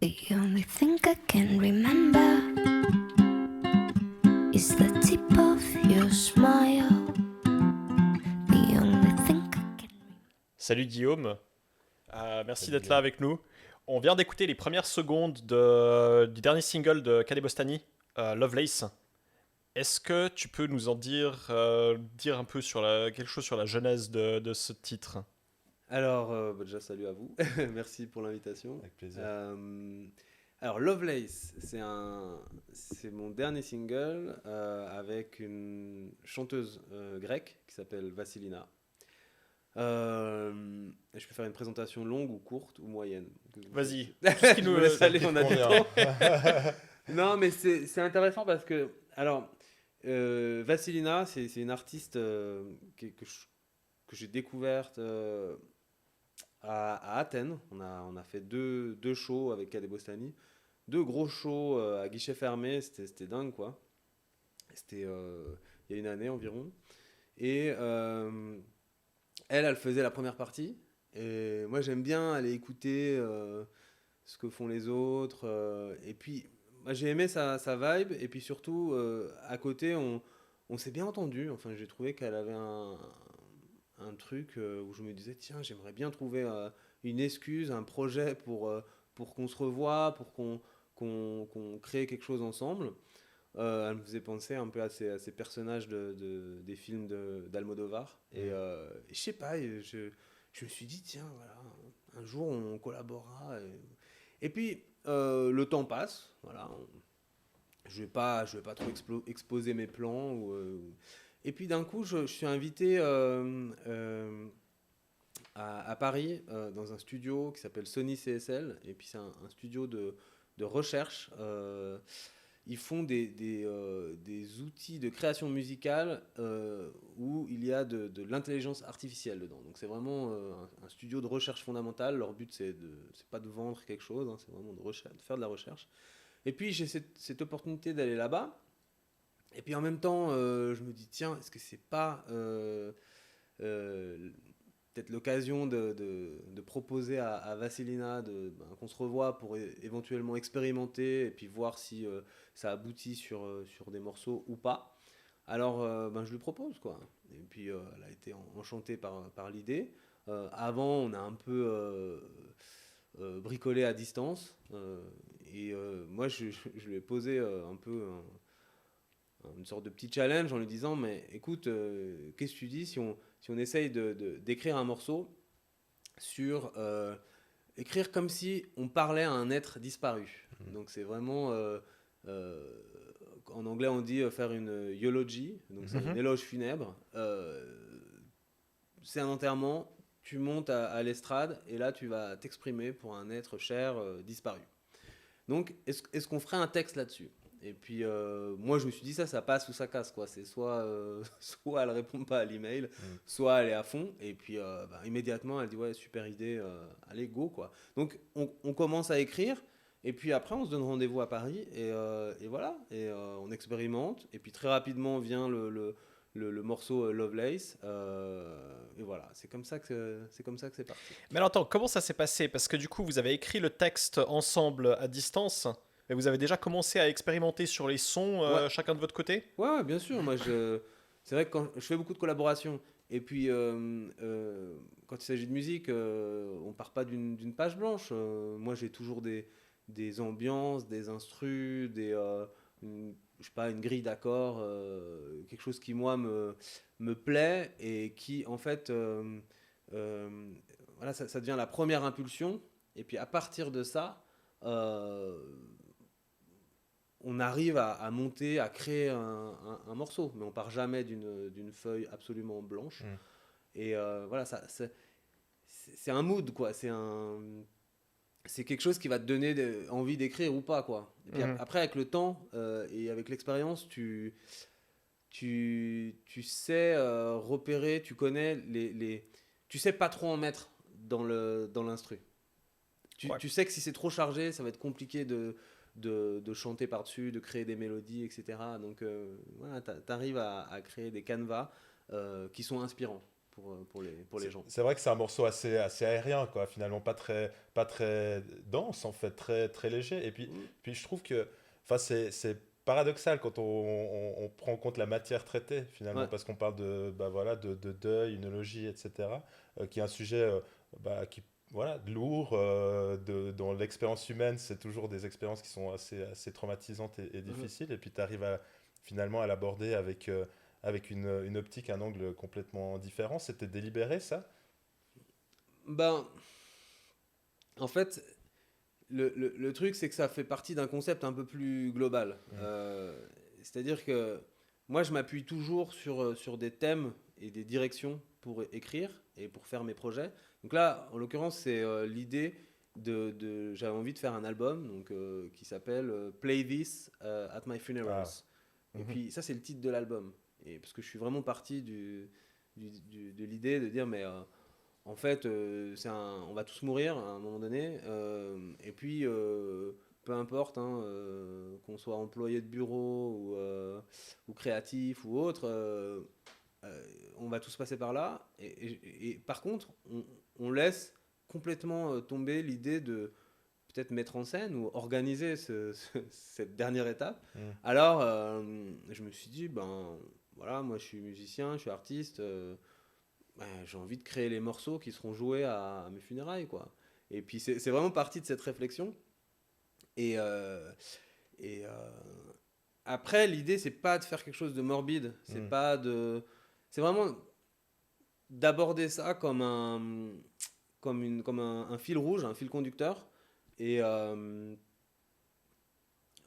The only thing I can remember is the tip of your smile. The only thing I can Salut Guillaume. Merci Salut d'être là Guillaume. avec nous. On vient d'écouter les premières secondes du dernier single de Kade Bostani, Lovelace. Est-ce que tu peux nous en dire un peu quelque chose sur la genèse de ce titre? Déjà, salut à vous. Merci pour l'invitation. Avec plaisir. Alors, Lovelace, c'est mon dernier single avec une chanteuse grecque qui s'appelle Vassilina. Je peux faire une présentation longue ou courte ou moyenne. Vas-y, tout ce qui Je nous... me laisse aller, on a du Combien temps. Non, mais c'est intéressant parce que, Vassilina, c'est une artiste que j'ai découverte à Athènes. On a fait deux shows avec Kade Bostani. Deux gros shows à guichet fermé. C'était dingue, quoi. C'était il y a une année environ. Et elle faisait la première partie. Et moi, j'aime bien aller écouter ce que font les autres. Et puis, moi, j'ai aimé sa vibe. Et puis surtout, à côté, on s'est bien entendu. Enfin, j'ai trouvé qu'elle avait un truc où je me disais, tiens, j'aimerais bien trouver une excuse, un projet pour qu'on se revoie, pour qu'on crée quelque chose ensemble. Elle me faisait penser un peu à ces personnages des films d'Almodovar. Et je sais pas, je me suis dit, tiens, voilà, un jour on collaborera. Et puis, le temps passe, voilà. Je vais pas trop exposer mes plans. Et puis d'un coup, je suis invité à Paris dans un studio qui s'appelle Sony CSL. Et puis c'est un studio de recherche. Ils font des outils de création musicale où il y a de l'intelligence artificielle dedans. Donc c'est vraiment un studio de recherche fondamentale. Leur but, c'est pas de vendre quelque chose, hein, c'est vraiment de faire de la recherche. Et puis j'ai cette opportunité d'aller là-bas. Et puis en même temps, je me dis, tiens, est-ce que c'est pas euh, peut-être l'occasion de proposer à Vassilina qu'on se revoie pour éventuellement expérimenter et puis voir si ça aboutit sur des morceaux ou pas. Alors, je lui propose, quoi. Et puis, elle a été enchantée par l'idée. Avant, on a un peu bricolé à distance. Moi, je lui ai posé un peu une sorte de petit challenge en lui disant, mais écoute, qu'est-ce que tu dis si on essaye d'écrire un morceau sur écrire comme si on parlait à un être disparu. Donc c'est vraiment euh, en anglais on dit faire une eulogy, donc c'est un Mhm. éloge funèbre. C'est un enterrement, tu montes à l'estrade et là tu vas t'exprimer pour un être cher disparu. Donc, est-ce qu'on ferait un texte là-dessus? Et puis, moi, je me suis dit, ça passe ou ça casse, quoi. C'est soit, soit elle répond pas à l'email, Mm. soit elle est à fond. Et puis, immédiatement, elle dit, ouais, super idée, allez, go, quoi. Donc, on commence à écrire. Et puis après, on se donne rendez-vous à Paris. Et voilà. Et on expérimente. Et puis, très rapidement vient le morceau Lovelace. Et voilà. C'est comme ça que c'est parti. Mais alors attends, comment ça s'est passé? Parce que du coup, vous avez écrit le texte ensemble à distance, et vous avez déjà commencé à expérimenter sur les sons, Ouais. chacun de votre côté? Ouais, bien sûr. C'est vrai que quand je fais beaucoup de collaborations, et puis quand il s'agit de musique, on part pas d'une page blanche. Moi, j'ai toujours des ambiances, des instrus, je sais pas, une grille d'accords, quelque chose qui moi me plaît et qui en fait, euh, voilà, ça devient la première impulsion. Et puis à partir de ça, euh, on arrive à monter, à créer un morceau, mais on part jamais d'une feuille absolument blanche. Mm. Et voilà, c'est un mood, quoi. C'est quelque chose qui va te donner envie d'écrire ou pas, quoi. Et puis Mhm. après, avec le temps et avec l'expérience, tu sais repérer, tu connais tu sais pas trop en mettre dans l'instru. Ouais. Tu sais que si c'est trop chargé, ça va être compliqué de chanter par-dessus, de créer des mélodies, etc. Donc voilà, tu arrives à créer des canevas qui sont inspirants pour les gens. C'est vrai que c'est un morceau assez aérien, quoi, finalement, pas très dense, en fait, très léger. Et puis je trouve que enfin, c'est paradoxal quand on prend en compte la matière traitée, finalement, Ouais. parce qu'on parle de deuil, une logie, etc., qui est un sujet qui, voilà, lourd, dont l'expérience humaine, c'est toujours des expériences qui sont assez traumatisantes et Mhm. difficiles. Et puis tu arrives finalement à l'aborder avec une optique, un angle complètement différent. C'était délibéré, ça? Ben, en fait, le truc, c'est que ça fait partie d'un concept un peu plus global. Mm. C'est-à-dire que moi, je m'appuie toujours sur des thèmes et des directions pour écrire et pour faire mes projets. Donc là, en l'occurrence, c'est l'idée j'avais envie de faire un album donc, qui s'appelle Play This at My Funerals. Ah. Et Mhm. puis, ça, c'est le titre de l'album. Et parce que je suis vraiment parti de l'idée de dire, mais en fait, on va tous mourir à un moment donné. Et puis, peu importe, hein, qu'on soit employé de bureau ou créatif ou autre, on va tous passer par là. Et par contre, on laisse complètement tomber l'idée de peut-être mettre en scène ou organiser cette dernière étape. Mm. Alors, je me suis dit, ben voilà, moi je suis musicien, je suis artiste. J'ai envie de créer les morceaux qui seront joués à mes funérailles, quoi. Et puis c'est vraiment parti de cette réflexion. Et, euh, et après, l'idée, c'est pas de faire quelque chose de morbide. Mm. C'est vraiment d'aborder ça comme un fil rouge, un fil conducteur. Et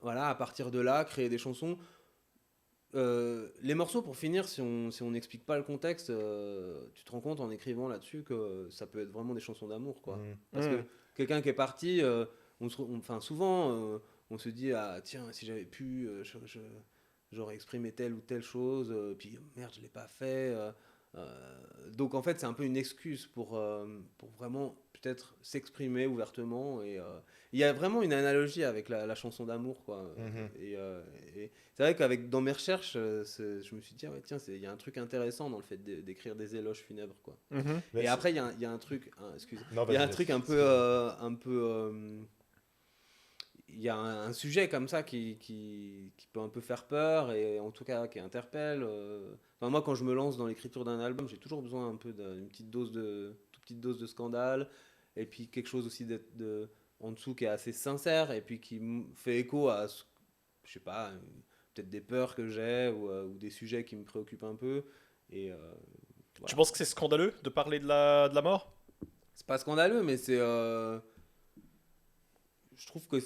voilà, à partir de là, créer des chansons. Les morceaux, pour finir, si on n'explique pas le contexte, tu te rends compte en écrivant là-dessus que ça peut être vraiment des chansons d'amour, quoi. Mm. Parce Mm. que quelqu'un qui est parti, enfin souvent, on se dit, ah tiens, si j'avais pu, j'aurais exprimé telle ou telle chose, puis merde, je l'ai pas fait. Donc en fait, c'est un peu une excuse pour vraiment peut-être s'exprimer ouvertement. Et il y a vraiment une analogie avec la chanson d'amour, quoi. Mhm. Et c'est vrai dans mes recherches, je me suis dit, ah ouais, tiens, il y a un truc intéressant dans le fait d'écrire des éloges funèbres, quoi. Mhm. Mais Et après, il y a un truc, excuse, Non, il y a vas-y, un truc il y a un sujet comme ça qui peut un peu faire peur et en tout cas qui interpelle. Enfin, moi, quand je me lance dans l'écriture d'un album, j'ai toujours besoin un peu d'une toute petite dose de scandale et puis quelque chose aussi en dessous qui est assez sincère et puis qui fait écho à, je sais pas, peut-être des peurs que j'ai ou des sujets qui me préoccupent un peu. Et Tu voilà. penses que c'est scandaleux de parler de la mort? C'est pas scandaleux, mais je trouve que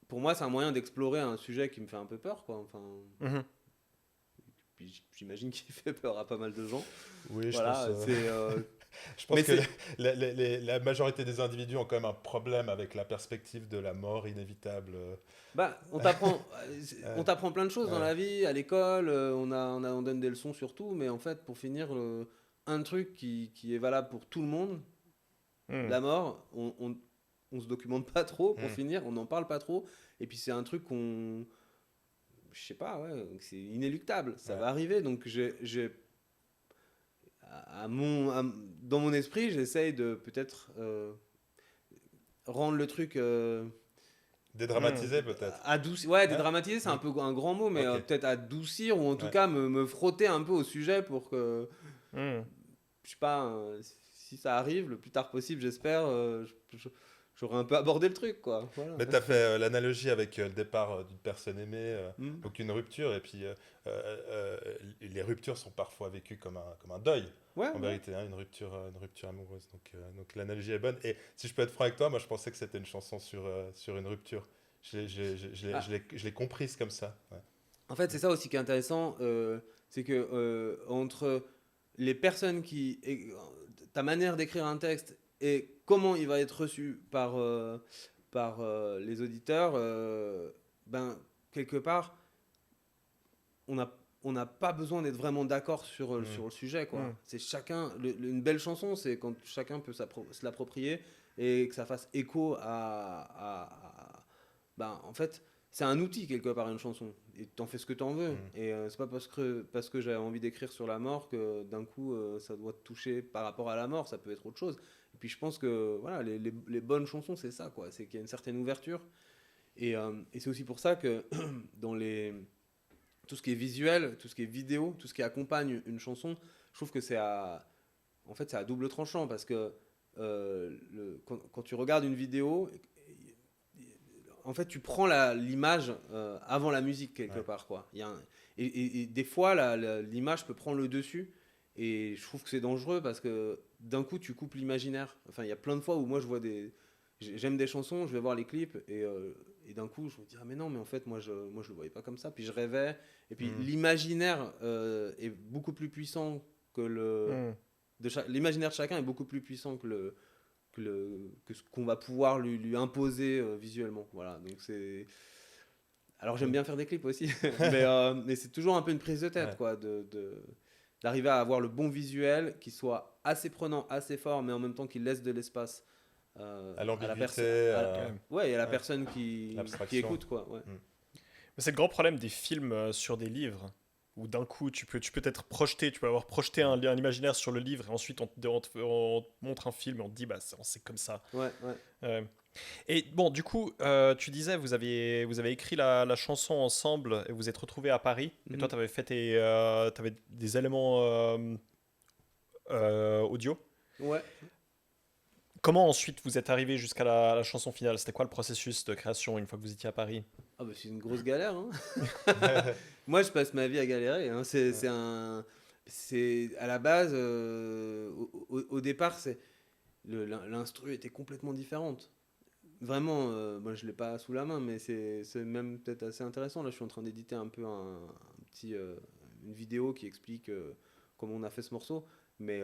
pour moi, c'est un moyen d'explorer un sujet qui me fait un peu peur, quoi. Enfin, Mhm. puis j'imagine qu'il fait peur à pas mal de gens. oui, Voilà, je mais pense que c'est, la majorité des individus ont quand même un problème avec la perspective de la mort inévitable. bah, on t'apprend plein de choses dans Ouais. la vie, à l'école, on donne des leçons sur tout, mais en fait, pour finir, un truc qui est valable pour tout le monde, Mhm. la mort, on se documente pas trop, pour Mm. finir, on n'en parle pas trop, et puis c'est un truc je sais pas, ouais, c'est inéluctable, ça Ouais. va arriver, donc dans mon esprit, j'essaye de peut-être rendre le truc Dédramatiser peut-être. adoucir. Ouais, Ouais. dédramatiser, c'est un Mm. peu un grand mot, mais Ok. peut-être adoucir ou en tout Ouais. cas me frotter un peu au sujet pour que, Mhm. je sais pas, si ça arrive le plus tard possible, j'espère, j'aurais un peu abordé le truc, quoi. Voilà. Mais tu as fait l'analogie avec le départ d'une personne aimée, Mm. donc une rupture, et puis les ruptures sont parfois vécues comme un deuil, Ouais, en ouais. vérité, hein, une rupture amoureuse. Donc l'analogie est bonne. Et si je peux être franc avec toi, moi je pensais que c'était une chanson sur une rupture. Ah, Je l'ai comprise comme ça. Ouais. en fait, c'est ça aussi qui est intéressant, c'est que entre les personnes ta manière d'écrire un texte et comment il va être reçu par les auditeurs, ben, quelque part, on n'a on n'a pas besoin d'être vraiment d'accord Mm. sur le sujet, quoi. Mm. C'est une belle chanson, c'est quand chacun peut se l'approprier et que ça fasse écho ben, en fait, c'est un outil quelque part une chanson et t'en fais ce que t'en veux et c'est pas parce que j'avais envie d'écrire sur la mort que d'un coup ça doit te toucher par rapport à la mort, ça peut être autre chose. Et puis je pense que voilà les bonnes chansons c'est ça quoi, c'est qu'il y a une certaine ouverture et c'est aussi pour ça que dans tout ce qui est visuel, tout ce qui est vidéo, tout ce qui accompagne une chanson, je trouve que en fait c'est à double tranchant parce que quand tu regardes une vidéo, en fait, tu prends l'image avant la musique quelque part, quoi. Et des fois, l'image peut prendre le dessus, et je trouve que c'est dangereux parce que d'un coup, tu coupes l'imaginaire. Enfin, il y a plein de fois où moi, j'aime des chansons, je vais voir les clips, et d'un coup, je me dis ah mais non, mais en fait, moi, je le voyais pas comme ça. Puis je rêvais, et puis l'imaginaire est beaucoup plus puissant que l'imaginaire de chacun est beaucoup plus puissant que ce qu'on va pouvoir lui imposer visuellement. Voilà, donc c'est... Alors j'aime bien faire des clips aussi, mais c'est toujours un peu une prise de tête, quoi, d'arriver à avoir le bon visuel qui soit assez prenant, assez fort, mais en même temps qui laisse de l'espace à l'ambiguïté, et à la personne qui écoute, quoi. Ouais. Mais c'est le grand problème des films sur des livres, où d'un coup tu peux être projeté, tu peux avoir projeté un imaginaire sur le livre, et ensuite on te montre un film et on te dit bah c'est comme ça. Ouais. Et bon, du coup, tu disais vous avez écrit la chanson ensemble et vous êtes retrouvés à Paris. Et toi, t'avais fait t'avais des éléments audio. Ouais. Comment ensuite vous êtes arrivé jusqu'à la chanson finale? C'était quoi le processus de création une fois que vous étiez à Paris? Ah bah c'est une grosse galère, hein. Moi, je passe ma vie à galérer, hein. C'est à la base, au départ, l'instru était complètement différente. Vraiment, moi je l'ai pas sous la main, mais c'est même peut-être assez intéressant. Là, je suis en train d'éditer un peu une vidéo qui explique comment on a fait ce morceau, mais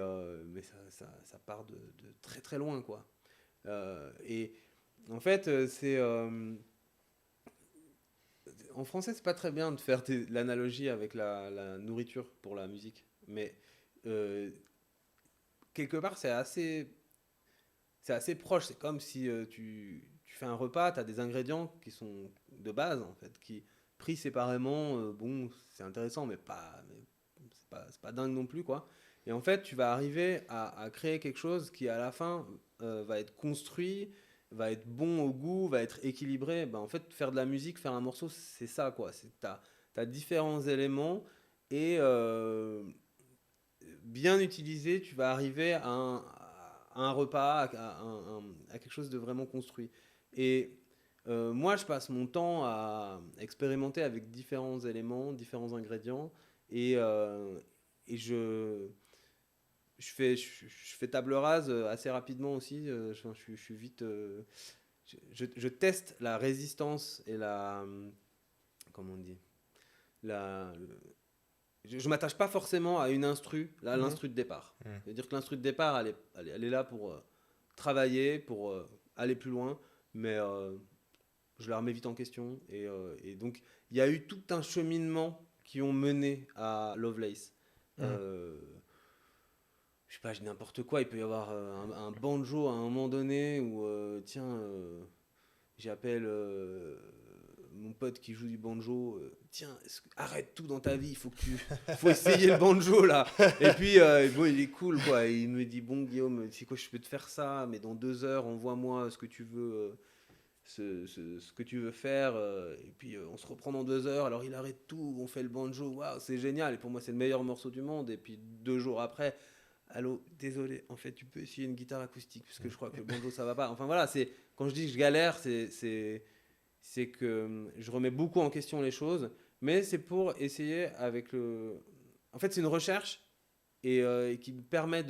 ça part de très très loin, quoi. Et en fait, en français, c'est pas très bien de faire l'analogie avec la nourriture pour la musique, mais quelque part, c'est assez proche. C'est comme si tu fais un repas, tu as des ingrédients qui sont de base, en fait, qui pris séparément, bon, c'est intéressant, mais c'est pas dingue non plus, quoi. Et en fait, tu vas arriver à créer quelque chose qui, à la fin, va être construit, va être bon au goût, va être équilibré. Ben, en fait, faire de la musique, faire un morceau, c'est ça, quoi. T'as différents éléments et bien utilisé, tu vas arriver à un repas, à quelque chose de vraiment construit. Et moi, je passe mon temps à expérimenter avec différents éléments, différents ingrédients, et je fais table rase assez rapidement aussi. Je suis vite. Je teste la résistance et comment on dit je m'attache pas forcément à une l'instru de départ. C'est-à-dire que l'instru de départ, elle est là pour travailler, pour aller plus loin, mais je la remets vite en question. Et donc, il y a eu tout un cheminement qui ont mené à Lovelace. Je sais pas, je dis n'importe quoi, il peut y avoir un banjo à un moment donné où, j'appelle mon pote qui joue du banjo, arrête tout dans ta vie, faut essayer le banjo là. Et puis, bon, il est cool quoi, et il me dit, bon Guillaume, tu sais quoi, je peux te faire ça, mais dans 2 heures, envoie-moi ce que tu veux. Ce que tu veux faire, et puis on se reprend dans 2 heures, alors il arrête tout, on fait le banjo, waouh, c'est génial, et pour moi c'est le meilleur morceau du monde. Et puis 2 jours après, allô, désolé, en fait tu peux essayer une guitare acoustique parce que je crois que le banjo ça va pas. Enfin voilà, quand je dis que je galère, c'est que je remets beaucoup en question les choses, mais c'est pour essayer en fait c'est une recherche et qui me permet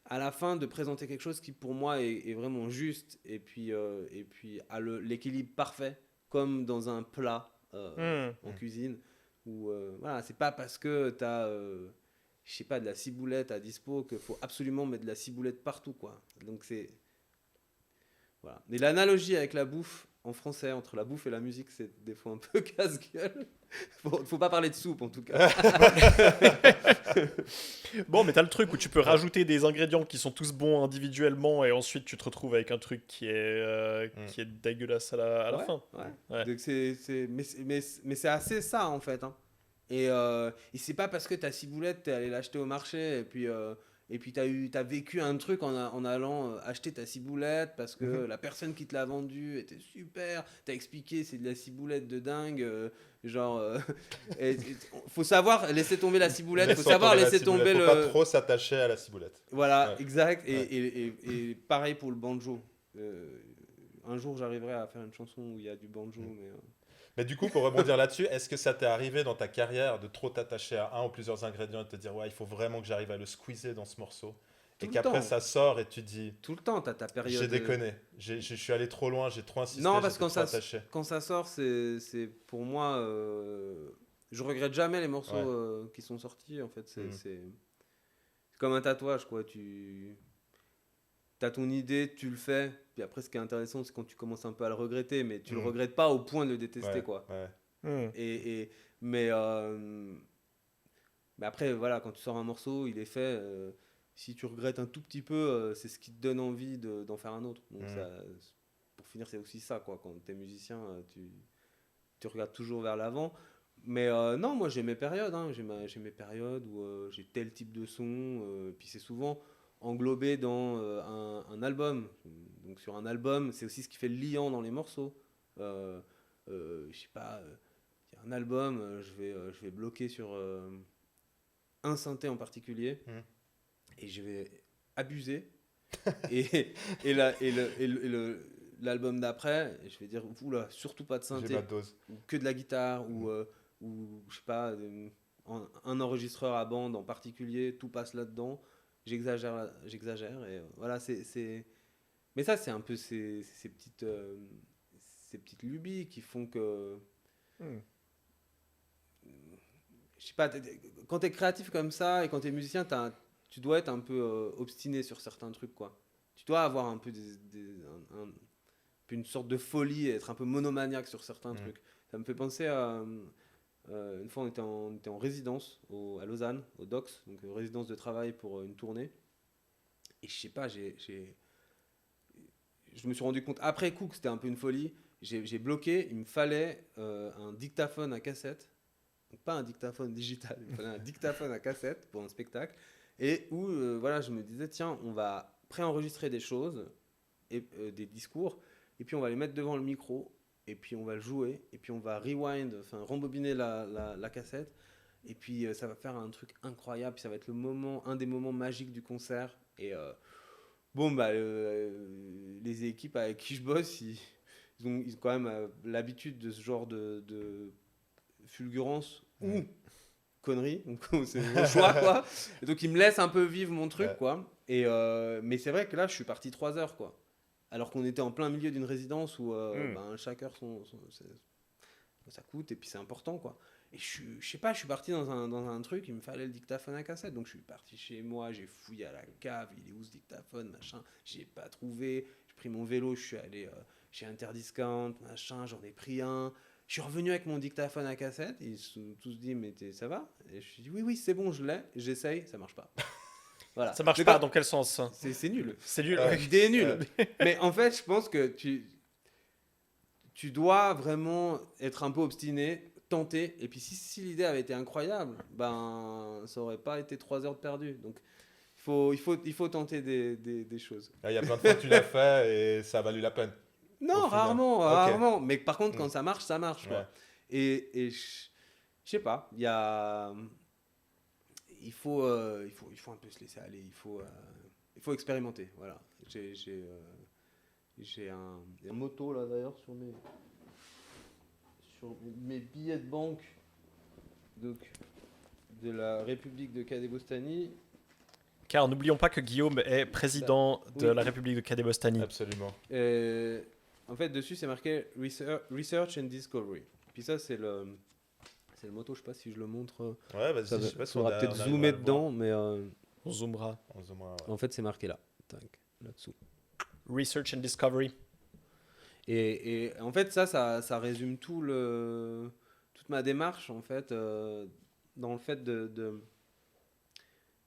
à la fin de présenter quelque chose qui pour moi est vraiment juste et puis a l'équilibre parfait comme dans un plat en cuisine où voilà, c'est pas parce que t'as je sais pas de la ciboulette à dispo qu'il faut absolument mettre de la ciboulette partout, quoi. Donc c'est voilà. Mais l'analogie avec la bouffe en français, entre la bouffe et la musique, c'est des fois un peu casse-gueule. Faut pas parler de soupe, en tout cas. Bon, mais t'as le truc où tu peux rajouter des ingrédients qui sont tous bons individuellement et ensuite tu te retrouves avec un truc qui est dégueulasse à la Ouais, fin. ouais. Ouais. Donc mais c'est assez ça, en fait. Hein. Et c'est pas parce que ta ciboulette, t'es allé l'acheter au marché et puis t'as vécu un truc en allant acheter ta ciboulette parce que la personne qui te l'a vendue était super. T'as expliqué c'est de la ciboulette de dingue. Faut savoir laisser tomber la ciboulette. Faut savoir laisser tomber Faut pas trop s'attacher à la ciboulette. Voilà, Ouais. exact. Ouais. Et pareil pour le banjo. Un jour, j'arriverai à faire une chanson où il y a du banjo, Mais du coup, pour rebondir là-dessus, est-ce que ça t'est arrivé dans ta carrière de trop t'attacher à un ou plusieurs ingrédients et te dire, ouais, il faut vraiment que j'arrive à le squeezer dans ce morceau? Tout Et le qu'après temps. ça sort et tu te dis, tout le temps, t'as ta période. j'ai déconné, je suis allé trop loin, j'ai trop insisté, Non, parce j'étais que trop attaché. quand ça sort, c'est pour moi. Je regrette jamais les morceaux qui sont sortis. En fait, c'est comme un tatouage, quoi. Tu as ton idée, tu le fais. Puis après, ce qui est intéressant, c'est quand tu commences un peu à le regretter, mais tu le regrettes pas au point de le détester, Ouais, quoi. ouais. Mais après, voilà, quand tu sors un morceau, il est fait. Si tu regrettes un tout petit peu, c'est ce qui te donne envie d'en faire un autre. Donc pour finir, c'est aussi ça, quoi. Quand tu es musicien, tu regardes toujours vers l'avant. Mais non, moi j'ai mes périodes. Hein. J'ai mes périodes où j'ai tel type de son. Puis c'est souvent englobé dans un album. Donc sur un album, c'est aussi ce qui fait le liant dans les morceaux. Je sais pas, il y a un album, je vais bloquer sur un synthé en particulier et je vais abuser. et l'album d'après, je vais dire, oula, surtout pas de J'ai synthé, ma dose. ou que de la guitare, ou je sais pas, un enregistreur à bande en particulier, tout passe là-dedans. J'exagère, et voilà, Mais ça, c'est un peu ces petites lubies qui font que. Je sais pas, quand t'es créatif comme ça et quand t'es musicien, tu dois être un peu obstiné sur certains trucs, quoi. Tu dois avoir un peu une sorte de folie et être un peu monomaniaque sur certains trucs. Ça me fait penser à. Une fois, on était en résidence à Lausanne, au Docs, donc résidence de travail pour une tournée. Et je sais pas, je me suis rendu compte après coup que c'était un peu une folie. J'ai bloqué, il me fallait un dictaphone à cassette. Donc pas un dictaphone digital, il fallait un dictaphone à cassette pour un spectacle. Et où voilà, je me disais, tiens, on va préenregistrer des choses, et, des discours, et puis on va les mettre devant le micro, et puis on va le jouer, et puis on va rewind, enfin rembobiner la cassette, et puis ça va faire un truc incroyable, puis ça va être un des moments magiques du concert. Et bon, bah, les équipes avec qui je bosse, ils ont quand même l'habitude de ce genre de fulgurance ou connerie, donc c'est mon choix, quoi. Et donc ils me laissent un peu vivre mon truc, quoi. Et mais c'est vrai que là, je suis parti 3 heures, quoi. Alors qu'on était en plein milieu d'une résidence où chaque heure ça coûte et puis c'est important, quoi. Et je sais pas, je suis parti dans un truc, il me fallait le dictaphone à cassette, donc je suis parti chez moi, j'ai fouillé à la cave, il est où ce dictaphone, machin, j'ai pas trouvé, j'ai pris mon vélo, je suis allé chez Interdiscount, machin, j'en ai pris un, je suis revenu avec mon dictaphone à cassette, ils se sont tous dit, mais ça va? Et je suis dit, oui, c'est bon, je l'ai, j'essaye, ça marche pas. Voilà. Ça marche pas, dans quel sens? C'est nul. C'est nul. L'idée est nulle. Mais en fait, je pense que tu dois vraiment être un peu obstiné, tenter. Et puis si l'idée avait été incroyable, ben ça aurait pas été 3 heures de perdu. Donc il faut tenter des choses. Il y a plein de fois que tu l'as fait et ça a valu la peine. Non, rarement. Mais par contre, quand ça marche, quoi. Ouais. Et je sais pas, il faut un peu se laisser aller. Il faut expérimenter. Voilà. J'ai un moto là d'ailleurs sur mes billets de banque donc, de la République de Kadebostani. Car n'oublions pas que Guillaume est président de la République de Kadebostani. Absolument. En fait, dessus c'est marqué Research and Discovery. Puis ça c'est le moto. Je sais pas si je le montre. Ouais, vas-y. Je sais pas si on va peut-être zoomer dedans, mais On zoomera. Ouais. en fait c'est marqué là. Là-dessous. Research and Discovery. Et en fait, ça résume toute ma démarche, en fait, dans le fait de...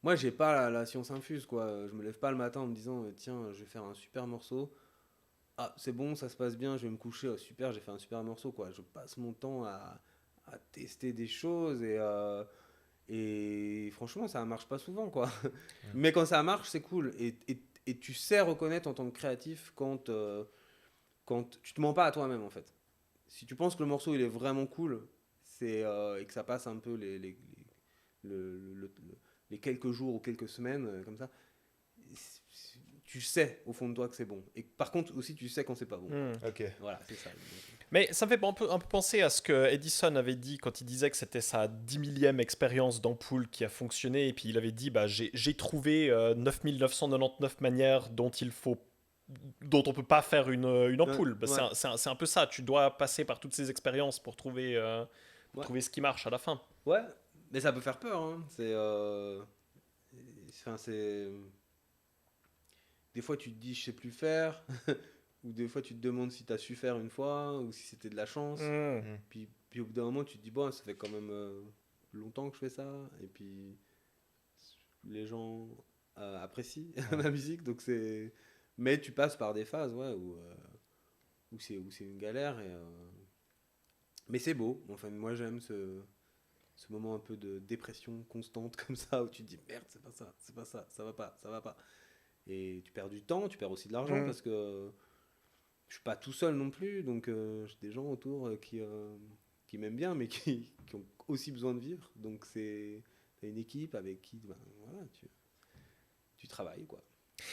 Moi, j'ai pas la science infuse, quoi. Je me lève pas le matin en me disant, tiens, je vais faire un super morceau. Ah, c'est bon, ça se passe bien, je vais me coucher. Oh, super, j'ai fait un super morceau, quoi. Je passe mon temps à tester des choses et franchement, ça marche pas souvent, quoi. Mais quand ça marche, c'est cool. Et tu sais reconnaître en tant que créatif quand tu te mens pas à toi-même, en fait. Si tu penses que le morceau il est vraiment cool, et que ça passe un peu les quelques jours ou quelques semaines comme ça, tu sais au fond de toi que c'est bon. Et par contre aussi tu sais quand c'est pas bon. Ok. Voilà, c'est ça. Mais ça me fait un peu penser à ce que Edison avait dit quand il disait que c'était sa 10 millième expérience d'ampoule qui a fonctionné. Et puis il avait dit bah, j'ai trouvé 9999 manières dont on peut pas faire une ampoule. Bah, Ouais. c'est un peu ça. Tu dois passer par toutes ces expériences pour trouver Ouais. ce qui marche à la fin. Ouais, mais ça peut faire peur. Hein. Enfin, c'est. Des fois, tu te dis, je sais plus faire. Ou des fois, tu te demandes si tu as su faire une fois. Ou si c'était de la chance. Puis au bout d'un moment, tu te dis, bon, ça fait quand même longtemps que je fais ça. Et puis, les gens apprécient ma musique. Donc, c'est. Mais tu passes par des phases, ouais, où c'est une galère. Mais c'est beau. Enfin, moi, j'aime ce moment un peu de dépression constante comme ça où tu te dis merde c'est pas ça, ça va pas et tu perds du temps, tu perds aussi de l'argent parce que je suis pas tout seul non plus donc j'ai des gens autour qui m'aiment bien mais qui ont aussi besoin de vivre donc t'as une équipe avec qui ben, voilà, tu travailles quoi.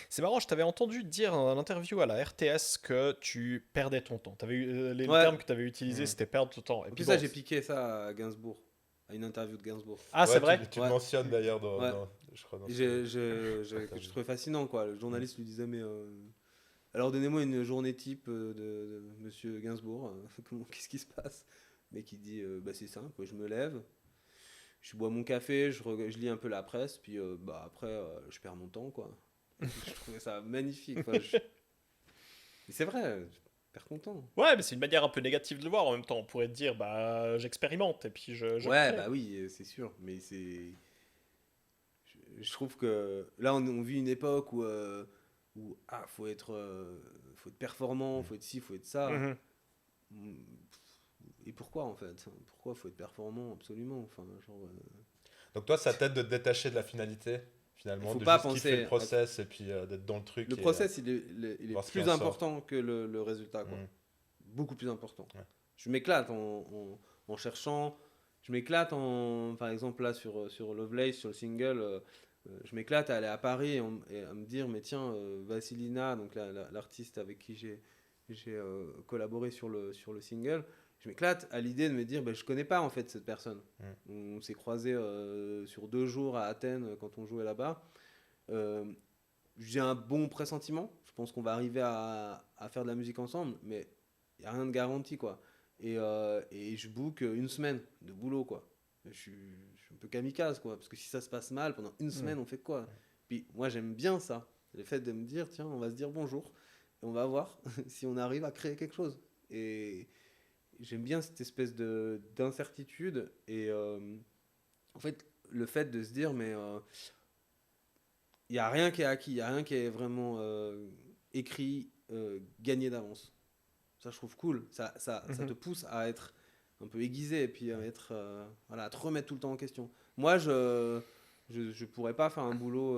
C'est marrant, je t'avais entendu dire en interview à la RTS que tu perdais ton temps. Les Ouais. termes que tu avais utilisés, c'était perdre ton temps. Et En puis plus ça bon, j'ai piqué ça à Gainsbourg, à une interview de Gainsbourg. Ah, c'est vrai? Tu Ouais. le mentionnes d'ailleurs Ouais. je crois, Que je trouvais fascinant quoi. Le journaliste lui disait mais alors donnez-moi une journée type de Monsieur Gainsbourg. Qu'est-ce qui se passe? Mais qui dit bah c'est simple, je me lève, je bois mon café, je lis un peu la presse, puis bah après je perds mon temps quoi. Je trouvais ça magnifique. Et c'est vrai, je perds mon temps. Ouais, mais c'est une manière un peu négative de le voir. En même temps, on pourrait te dire, bah, j'expérimente et puis je Ouais crée. bah oui c'est sûr, mais je trouve que là on vit une époque où faut être performant, faut être ci, faut être ça. Mhm. Et pourquoi en fait? Pourquoi faut être performant absolument? Enfin, genre, Donc toi, ça t'aide de te détacher de la finalité, finalement, Faut de pas juste kiffer penser le process et puis d'être dans le truc. le et, process il est voir ce qui plus en sort. important que le résultat quoi. Mm. Beaucoup plus important. Ouais. Je m'éclate en cherchant, je m'éclate par exemple là sur Lovelace, sur le single, je m'éclate à aller à Paris et à me dire mais tiens Vassilina, donc l'artiste avec qui j'ai collaboré sur le single, je m'éclate à l'idée de me dire bah, je connais pas en fait cette personne. On s'est croisés sur 2 jours à Athènes quand on jouait là-bas. Euh, j'ai un bon pressentiment, je pense qu'on va arriver à faire de la musique ensemble, mais il n'y a rien de garanti quoi. Et je book une semaine de boulot quoi. Je suis un peu kamikaze quoi, parce que si ça se passe mal pendant une semaine, on fait quoi? Puis moi j'aime bien ça, le fait de me dire tiens on va se dire bonjour et on va voir si on arrive à créer quelque chose. Et j'aime bien cette espèce d'incertitude et en fait le fait de se dire mais il n'y a rien qui est acquis, il n'y a rien qui est vraiment écrit, gagné d'avance. Ça, je trouve cool. Ça te pousse à être un peu aiguisé et puis voilà, à te remettre tout le temps en question. Moi, je pourrais pas faire un boulot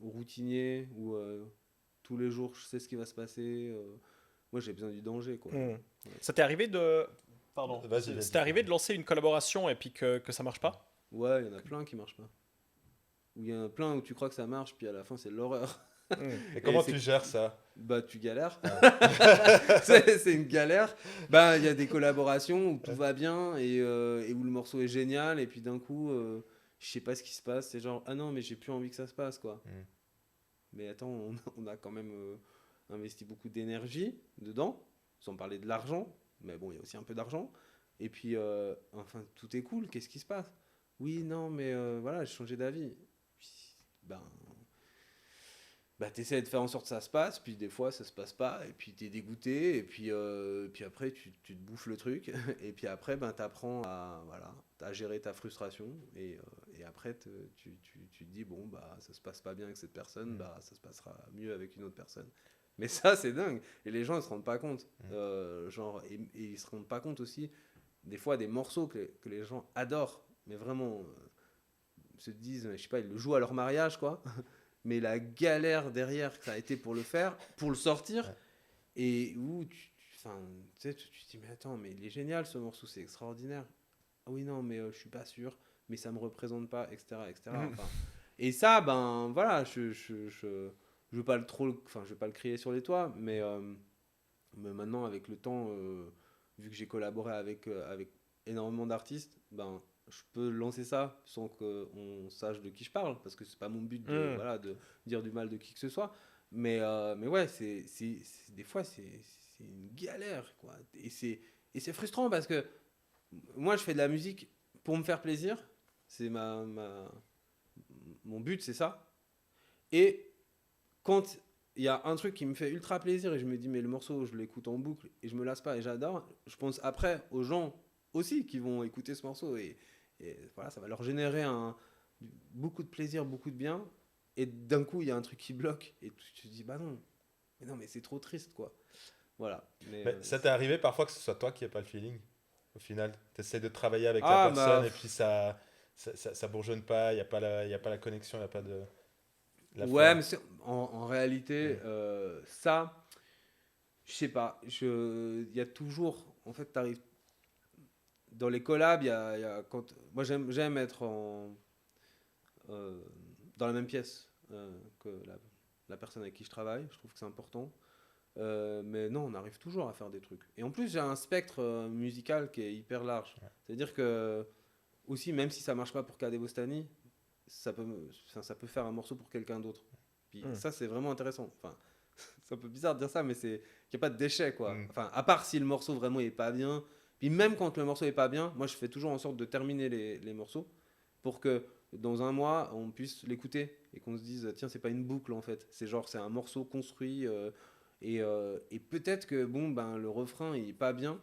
routinier où tous les jours je sais ce qui va se passer. Moi, j'ai besoin du danger, quoi. Mhm. Ça t'est arrivé de. Pardon. Vas-y. C'était arrivé de lancer une collaboration et puis que ça marche pas? Ouais, il y en a plein qui marchent pas. Ou il y en a plein où tu crois que ça marche, puis à la fin, c'est l'horreur. Et comment c'est- tu gères ça? Bah, tu galères. C'est une galère. Bah, il y a des collaborations où tout va bien et où le morceau est génial, et puis d'un coup, je sais pas ce qui se passe. C'est genre, ah non, mais j'ai plus envie que ça se passe, quoi. Mais attends, on a quand même investi beaucoup d'énergie dedans, sans parler de l'argent. Mais bon, il y a aussi un peu d'argent. Et puis, enfin, tout est cool. Qu'est-ce qui se passe? Oui, non, mais voilà, j'ai changé d'avis. Puis, ben, bah, tu essaies de faire en sorte que ça se passe, puis des fois ça se passe pas, et puis tu es dégoûté, et puis après tu te bouffes le truc, et puis après ben, tu apprends à gérer ta frustration, et après tu te dis, bon, bah ça se passe pas bien avec cette personne, bah ça se passera mieux avec une autre personne. Mais ça c'est dingue, et les gens ils se rendent pas compte, et ils se rendent pas compte aussi, des fois des morceaux que les gens adorent, mais vraiment se disent, je sais pas, ils le jouent à leur mariage, quoi. Mais la galère derrière que ça a été pour le faire, pour le sortir, Ouais. et où enfin, tu sais, tu te dis, mais attends, mais il est génial ce morceau, c'est extraordinaire. Ah oui, non, mais je suis pas sûr, mais ça me représente pas, etc. etc. Enfin, et ça, ben voilà, je veux pas je veux pas le crier sur les toits, mais maintenant, avec le temps, vu que j'ai collaboré avec énormément d'artistes, ben je peux lancer ça sans qu'on sache de qui je parle, parce que c'est pas mon but voilà, de dire du mal de qui que ce soit. Mais ouais, des fois, c'est une galère, quoi. Et c'est frustrant parce que moi, je fais de la musique pour me faire plaisir. C'est mon but, c'est ça. Et quand il y a un truc qui me fait ultra plaisir et je me dis, mais le morceau, je l'écoute en boucle et je me lasse pas et j'adore, je pense après aux gens aussi qui vont écouter ce morceau et voilà, ça va leur générer beaucoup de plaisir, beaucoup de bien. Et d'un coup, il y a un truc qui bloque et tu te dis, bah non, mais non, mais c'est trop triste, quoi. Voilà. Mais ça t'est arrivé parfois que ce soit toi qui n'aies pas le feeling, au final? Tu essaies de travailler avec la Ah, personne et puis ça bourgeonne pas, il n'y a pas y a pas la connexion, il n'y a pas de la ouais, flamme. mais en réalité, ça, je sais pas. Il y a toujours, en fait, t'arrives dans les collabs, moi j'aime être euh, dans la même pièce que la personne avec qui je travaille. Je trouve que c'est important. Mais non, on arrive toujours à faire des trucs. Et en plus, j'ai un spectre musical qui est hyper large. C'est-à-dire que, aussi, même si ça marche pas pour Kade Bostani, ça peut faire un morceau pour quelqu'un d'autre. Puis ça, c'est vraiment intéressant. Enfin, c'est un peu bizarre de dire ça, mais il n'y a pas de déchet, quoi. Mm. Enfin, à part si le morceau vraiment est pas bien. Puis même quand le morceau est pas bien, moi, je fais toujours en sorte de terminer les morceaux pour que dans un mois, on puisse l'écouter et qu'on se dise, tiens, c'est pas une boucle, en fait. C'est un morceau construit. Et peut-être que bon, ben, le refrain il est pas bien,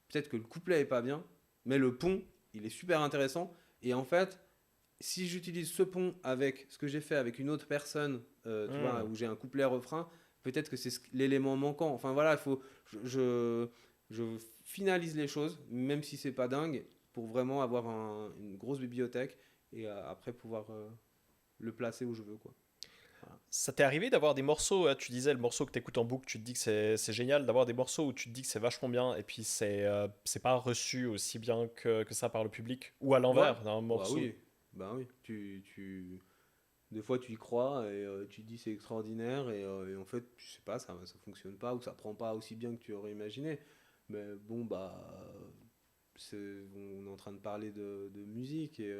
peut-être que le couplet est pas bien, mais le pont il est super intéressant. Et en fait, si j'utilise ce pont avec ce que j'ai fait avec une autre personne, tu vois, où j'ai un couplet-refrain, peut-être que c'est l'élément manquant. Enfin voilà, je finalise les choses, même si c'est pas dingue, pour vraiment avoir une grosse bibliothèque et après pouvoir le placer où je veux, quoi. Voilà. Ça t'est arrivé d'avoir des morceaux, tu disais le morceau que t'écoutes en boucle, tu te dis que c'est génial, d'avoir des morceaux où tu te dis que c'est vachement bien et puis c'est pas reçu aussi bien que ça par le public, ou à Ouais, l'envers, d'un bah morceau. oui, bah oui. Des fois, tu y crois et tu te dis c'est extraordinaire et en fait, je sais pas, ça fonctionne pas ou ça prend pas aussi bien que tu aurais imaginé. Mais bon, bah, on est en train de parler de musique et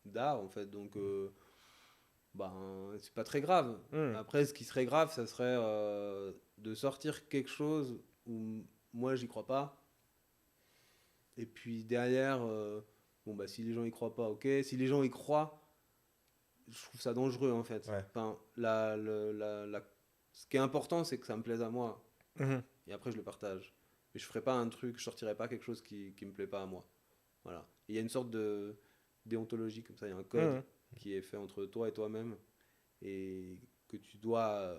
d'art en fait, donc ben, c'est pas très grave. Hmm. Après, ce qui serait grave, ça serait de sortir quelque chose où moi j'y crois pas et puis derrière, bon bah si les gens y croient pas, ok. Si les gens y croient, je trouve ça dangereux en fait. Ouais. Enfin, ce qui est important, c'est que ça me plaise à moi. Mhm. Et après, je le partage. Mais je ferai pas un truc, je sortirai pas quelque chose qui me plaît pas à moi. Voilà. Et il y a une sorte de déontologie comme ça, il y a un code Mhm. qui est fait entre toi et toi-même et que tu dois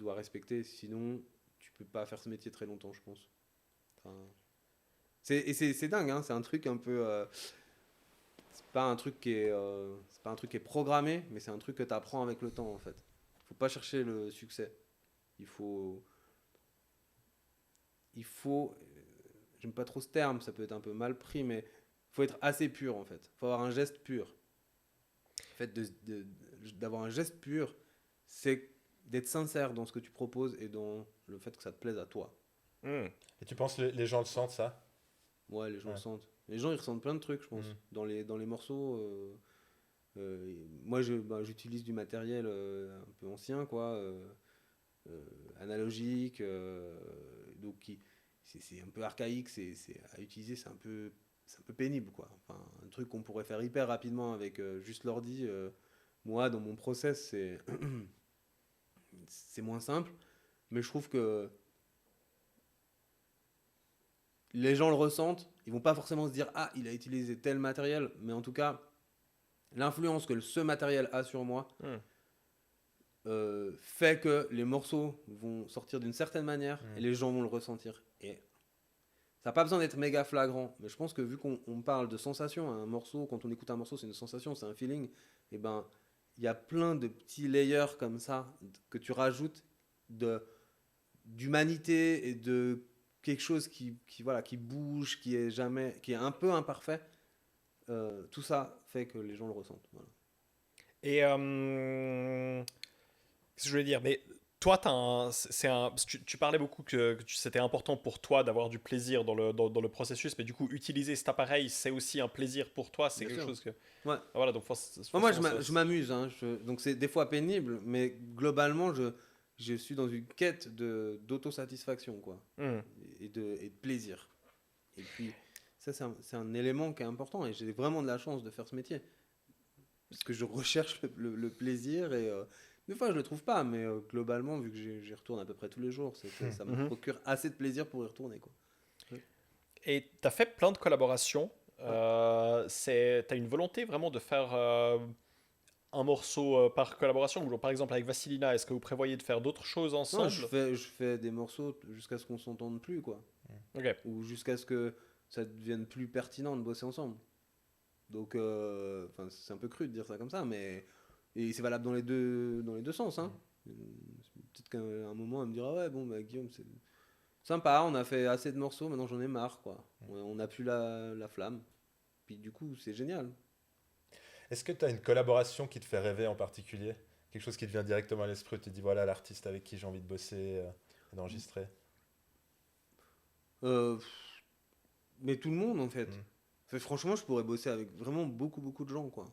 respecter. Sinon, tu peux pas faire ce métier très longtemps, je pense. Enfin, c'est dingue, hein, c'est un truc un peu. C'est pas un truc qui est programmé, mais c'est un truc que tu apprends avec le temps en fait. Faut pas chercher le succès. Il faut, j'aime pas trop ce terme, ça peut être un peu mal pris, mais faut être assez pur en fait. Faut avoir un geste pur. Le fait d'avoir un geste pur, c'est d'être sincère dans ce que tu proposes et dans le fait que ça te plaise à toi. Mhm. Et tu penses que les gens le sentent, ça? Ouais, les gens le Ouais. sentent. Les gens ils ressentent plein de trucs, je pense, Mhm. dans les morceaux. Moi, j'utilise du matériel un peu ancien, quoi, analogique, donc c'est un peu archaïque, à utiliser, c'est un peu pénible, quoi. Enfin, un truc qu'on pourrait faire hyper rapidement avec juste l'ordi, moi, dans mon process, c'est moins simple. Mais je trouve que les gens le ressentent. Ils vont pas forcément se dire ah, il a utilisé tel matériel, mais en tout cas, l'influence que ce matériel a sur moi fait que les morceaux vont sortir d'une certaine manière et les gens vont le ressentir. Et ça n'a pas besoin d'être méga flagrant, mais je pense que vu qu'on parle de sensation, un morceau, quand on écoute un morceau, c'est une sensation, c'est un feeling, et ben il y a plein de petits layers comme ça que tu rajoutes d'humanité et de quelque chose qui bouge, qui est un peu imparfait. Tout ça fait que les gens le ressentent. Voilà. Et qu'est-ce que je voulais dire? Mais toi, parce que tu parlais beaucoup que c'était important pour toi d'avoir du plaisir dans le processus, mais du coup, utiliser cet appareil, c'est aussi un plaisir pour toi. C'est Bien quelque sûr. chose que. Ouais. Ah, voilà, donc Moi, je m'amuse. Hein, donc, c'est des fois pénible, mais globalement, je suis dans une quête d'autosatisfaction, quoi. Et de plaisir. Et puis, ça, c'est un élément qui est important. Et j'ai vraiment de la chance de faire ce métier. Parce que je recherche le plaisir. Et des fois, je ne le trouve pas. Mais globalement, vu que j'y retourne à peu près tous les jours, ça me procure assez de plaisir pour y retourner, quoi. Et tu as fait plein de collaborations. Tu as une volonté vraiment de faire un morceau par collaboration, ou par exemple avec Vasilina, est-ce que vous prévoyez de faire d'autres choses ensemble? Non, je fais des morceaux jusqu'à ce qu'on s'entende plus, quoi. Ok. Ou jusqu'à ce que ça devienne plus pertinent de bosser ensemble. Donc, c'est un peu cru de dire ça comme ça, mais et c'est valable dans les deux sens. Hein. Peut-être qu'à un moment, elle me dira ouais, bon, bah, Guillaume, c'est sympa, on a fait assez de morceaux, maintenant j'en ai marre, quoi. On n'a plus la flamme. Puis du coup, c'est génial. Est-ce que tu as une collaboration qui te fait rêver en particulier? Quelque chose qui te vient directement à l'esprit, tu te dis voilà l'artiste avec qui j'ai envie de bosser, d'enregistrer. Mais tout le monde, en fait. Franchement, je pourrais bosser avec vraiment beaucoup, beaucoup de gens, quoi.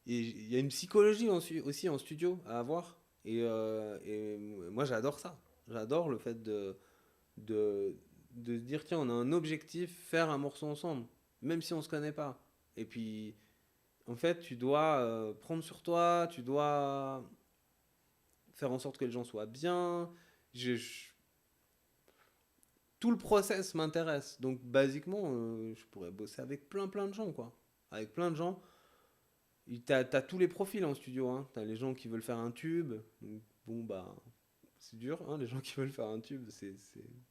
Et il y a une psychologie aussi en studio à avoir. Et moi, j'adore ça. J'adore le fait de se dire, tiens, on a un objectif, faire un morceau ensemble, même si on ne se connaît pas. Et puis, en fait, tu dois prendre sur toi, tu dois faire en sorte que les gens soient bien. Tout le process m'intéresse. Donc, basiquement, je pourrais bosser avec plein de gens, quoi. Avec plein de gens. T'as tous les profils en studio. Hein. T'as les gens qui veulent faire un tube. Bon, bah, c'est dur. Hein, les gens qui veulent faire un tube, c'est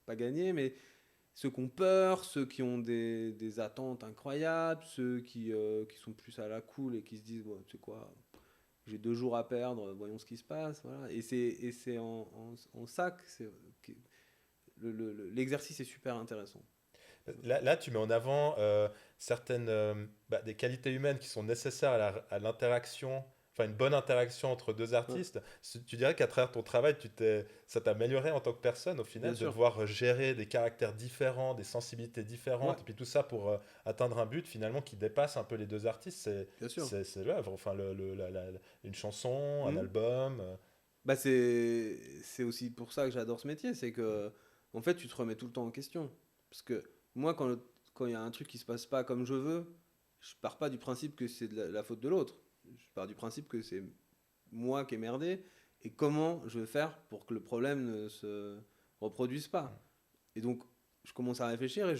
pas gagné. Mais ceux qui ont peur, ceux qui ont des attentes incroyables, ceux qui sont plus à la cool et qui se disent, bon, tu sais quoi, j'ai 2 jours à perdre, voyons ce qui se passe. Voilà. Et c'est en ça que l'exercice est super intéressant. Là, tu mets en avant certaines des qualités humaines qui sont nécessaires à l'interaction, enfin une bonne interaction entre deux artistes. Tu dirais qu'à travers ton travail, ça t'a amélioré en tant que personne au final, de devoir gérer des caractères différents, des sensibilités différentes, et puis tout ça pour atteindre un but finalement qui dépasse un peu les deux artistes. C'est l'œuvre, enfin une chanson, un album. Bah c'est aussi pour ça que j'adore ce métier, c'est que en fait tu te remets tout le temps en question. Parce que moi, quand il y a un truc qui se passe pas comme je veux, je pars pas du principe que c'est de la faute de l'autre. Je pars du principe que c'est moi qui ai merdé et comment je vais faire pour que le problème ne se reproduise pas. Et donc, je commence à réfléchir et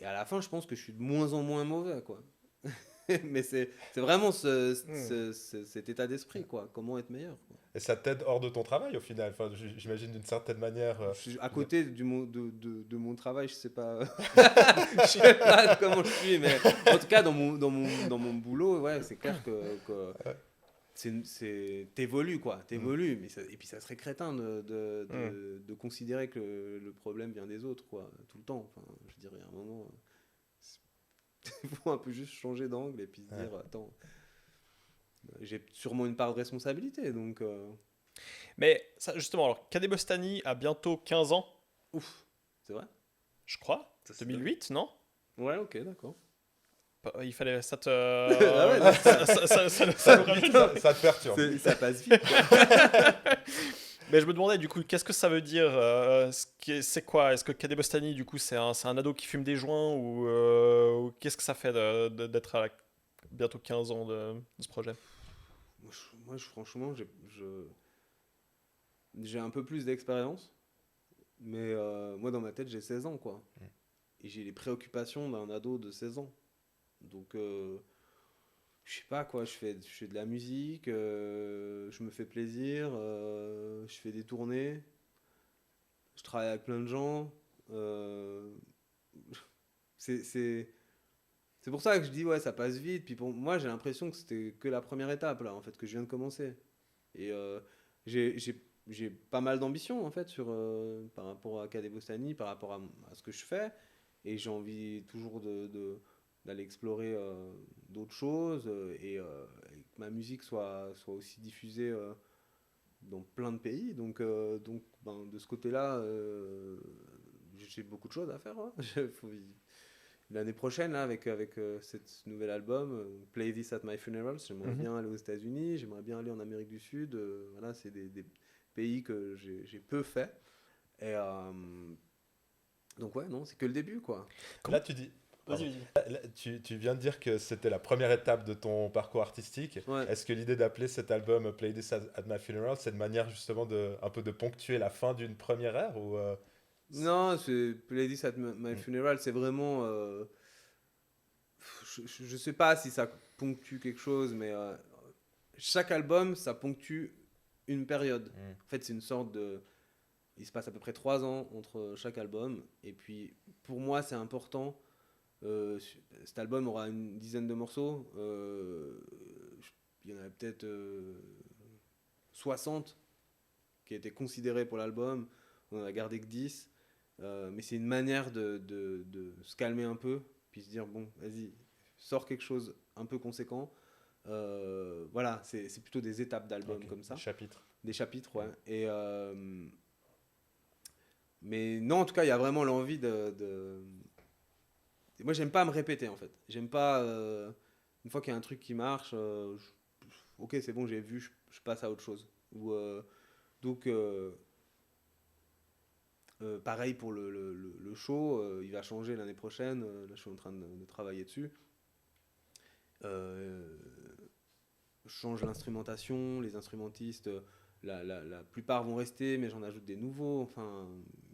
à la fin, je pense que je suis de moins en moins mauvais, quoi. Mais c'est vraiment cet état d'esprit, quoi. Comment être meilleur, quoi. Et ça t'aide hors de ton travail au final. Enfin, j'imagine d'une certaine manière. À côté de mon travail, je sais pas. Je sais pas comment je suis, mais en tout cas dans mon boulot, ouais, c'est clair que t'évolues, quoi. T'évolues, mais et puis ça serait crétin de considérer que le problème vient des autres, quoi, tout le temps. Enfin, je dirais à un moment, il faut un peu juste changer d'angle et puis se dire attends. J'ai sûrement une part de responsabilité, donc... Mais ça, justement, alors, Kadebostani a bientôt 15 ans. Ouf, c'est vrai? Je crois. 2008, non? Ouais, ok, d'accord. Il fallait... Ça te... Ah ouais, ça te perturbe. Ça passe vite, quoi. Mais je me demandais, du coup, qu'est-ce que ça veut dire? C'est quoi? Est-ce que Kadebostani, du coup, c'est un ado qui fume des joints ou qu'est-ce que ça fait d'être à la bientôt 15 ans de ce projet? Franchement, j'ai un peu plus d'expérience, mais moi, dans ma tête, j'ai 16 ans, quoi. Mm. Et j'ai les préoccupations d'un ado de 16 ans. Donc, je sais pas, quoi, je fais de la musique, je me fais plaisir, je fais des tournées, je travaille avec plein de gens. C'est, c'est, c'est pour ça que je dis, ouais, ça passe vite. Puis pour moi, j'ai l'impression que c'était que la première étape, là, en fait, que je viens de commencer. Et j'ai pas mal d'ambition, en fait, par rapport à Cadet Bostani, par rapport à ce que je fais. Et j'ai envie toujours d'aller explorer d'autres choses et que ma musique soit aussi diffusée dans plein de pays. Donc ben, de ce côté-là, j'ai beaucoup de choses à faire. Hein. L'année prochaine, là, avec ce nouvel album, Play This at My Funeral, j'aimerais bien aller aux États-Unis, j'aimerais bien aller en Amérique du Sud. Voilà, c'est des pays que j'ai peu fait. Et donc, ouais, non, c'est que le début, quoi. Là, tu dis. Pardon. Vas-y. Là, tu viens de dire que c'était la première étape de ton parcours artistique. Ouais. Est-ce que l'idée d'appeler cet album Play This at My Funeral, c'est de manière justement un peu de ponctuer la fin d'une première ère ou Non, c'est Play This at My Funeral, c'est vraiment. Je sais pas si ça ponctue quelque chose, mais chaque album, ça ponctue une période. En fait, c'est une sorte de. Il se passe à peu près 3 ans entre chaque album. Et puis, pour moi, c'est important. Cet album aura une dizaine de morceaux. Il y en a peut-être 60 qui étaient considérés pour l'album. On en a gardé que 10. Mais c'est une manière de se calmer un peu. Puis se dire, bon, vas-y, sors quelque chose un peu conséquent. Voilà, c'est plutôt des étapes d'album comme ça. Des chapitres, ouais. Et, mais non, en tout cas, il y a vraiment l'envie Moi, j'aime pas me répéter, en fait. J'aime pas... une fois qu'il y a un truc qui marche, ok, c'est bon, j'ai vu, je passe à autre chose. Donc, pareil pour le show, il va changer l'année prochaine. Là, je suis en train de travailler dessus. Je change l'instrumentation, les instrumentistes, la plupart vont rester, mais j'en ajoute des nouveaux. Enfin,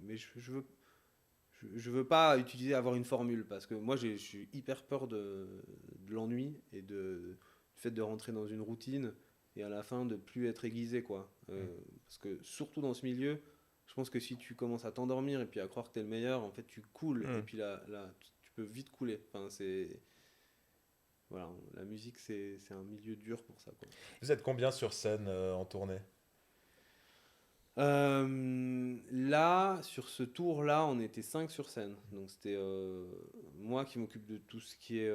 mais je veux pas avoir une formule parce que moi je suis hyper peur de l'ennui et du fait de rentrer dans une routine et à la fin de plus être aiguisé, quoi. Parce que surtout dans ce milieu, je pense que si tu commences à t'endormir et puis à croire que t'es le meilleur, en fait tu coules et puis là tu peux vite couler. Enfin, voilà, la musique c'est un milieu dur pour ça, quoi. Vous êtes combien sur scène en tournée? Là, sur ce tour-là, on était 5 sur scène. Donc c'était moi qui m'occupe de tout ce qui est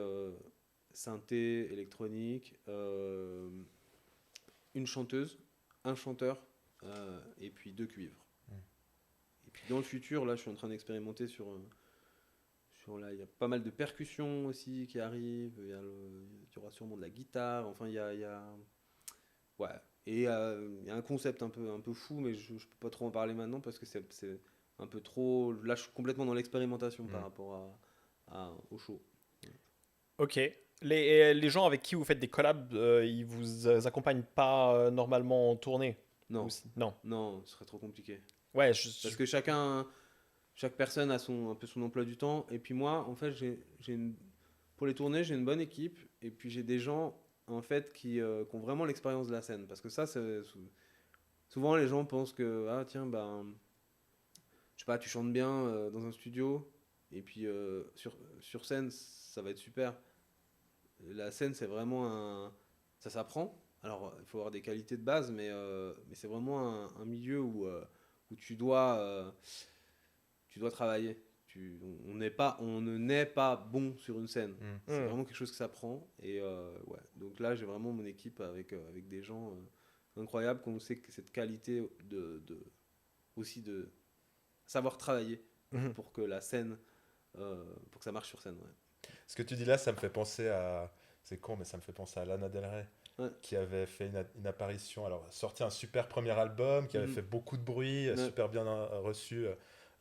synthé, électronique, une chanteuse, un chanteur et puis 2 cuivres. Et puis dans le futur, là, je suis en train d'expérimenter sur là, il y a pas mal de percussions aussi qui arrivent. Il y aura sûrement de la guitare. Enfin, il y a ouais. Et il y a un concept un peu fou, mais je ne peux pas trop en parler maintenant parce que c'est un peu trop... Là, je suis complètement dans l'expérimentation par rapport au show. Ok. Les gens avec qui vous faites des collabs, ils vous accompagnent pas normalement en tournée? Non. Non. Non, ce serait trop compliqué. Ouais, parce que chaque personne a un peu son emploi du temps. Et puis moi, en fait, pour les tournées, j'ai une bonne équipe. Et puis j'ai des gens, en fait, qui ont vraiment l'expérience de la scène. Parce que ça, souvent les gens pensent que, ah tiens, ben, je sais pas, tu chantes bien dans un studio. Et puis sur scène, ça va être super. La scène, c'est vraiment ça s'apprend. Alors, il faut avoir des qualités de base, mais c'est vraiment un milieu où tu dois travailler. On ne naît pas bon sur une scène. C'est vraiment quelque chose que ça prend. Et ouais. Donc là, j'ai vraiment mon équipe avec des gens incroyables, qu'on sait que cette qualité aussi de savoir travailler pour que la scène, pour que ça marche sur scène. Ouais. Ce que tu dis là, ça me fait penser à... C'est con, mais ça me fait penser à Lana Del Rey, qui avait fait une apparition, alors sorti un super premier album, qui avait fait beaucoup de bruit, super bien reçu,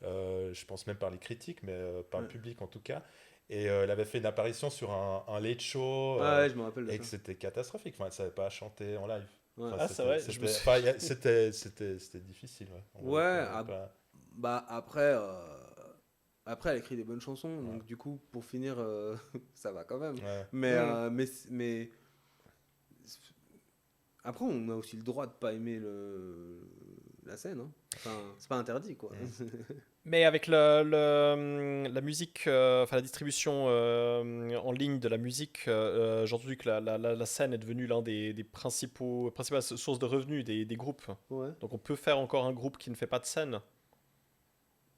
je pense même par les critiques, mais par le public en tout cas. Et elle avait fait une apparition sur un late show. Ah ouais, je me rappelle de Et que ça. c'était catastrophique. Enfin, elle savait pas chanter en live. Ouais. Enfin, Ah, c'est vrai, je me c'était, suis- enfin, c'était difficile. Ouais. On voyait Ouais, qu'elle avait ah, pas- bah après elle écrit des bonnes chansons, donc du coup pour finir ça va quand même. Ouais. Mais, Mhm. mais après on a aussi le droit de pas aimer la scène, hein. Enfin, c'est pas interdit quoi. Mais avec la musique, enfin la distribution en ligne de la musique, j'ai entendu que la scène est devenue l'un des principales sources de revenus des groupes. Ouais. Donc on peut faire encore un groupe qui ne fait pas de scène.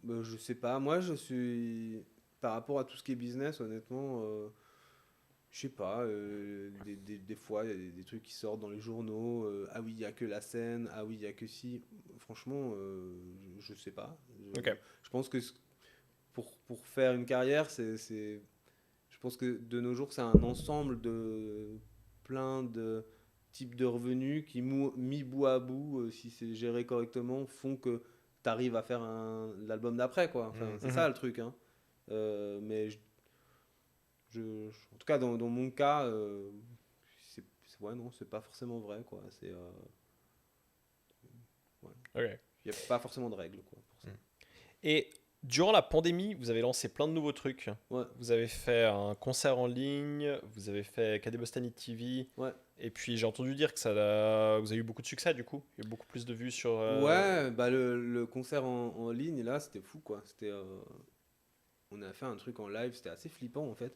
Bah, je sais pas, moi je suis par rapport à tout ce qui est business, honnêtement, je sais pas, des fois il y a des trucs qui sortent dans les journaux, ah oui, il y a que la scène, ah oui, il y a que si. Franchement, je sais pas. Ok. Je pense que pour faire une carrière, je pense que de nos jours, c'est un ensemble de plein de types de revenus qui, mis bout à bout, si c'est géré correctement, font que tu arrives à faire l'album d'après, quoi. Enfin, c'est ça le truc, hein. Mais en tout cas, dans mon cas, ouais, non, c'est pas forcément vrai, quoi. Ok. Il n'y a pas forcément de règles, quoi, pour ça. Et durant la pandémie, vous avez lancé plein de nouveaux trucs. Ouais. Vous avez fait un concert en ligne, vous avez fait KD Bostani TV. Ouais. Et puis j'ai entendu dire que vous avez eu beaucoup de succès du coup. Il y a eu beaucoup plus de vues sur. Ouais, bah le concert en ligne, là, c'était fou, quoi. On a fait un truc en live, c'était assez flippant, en fait,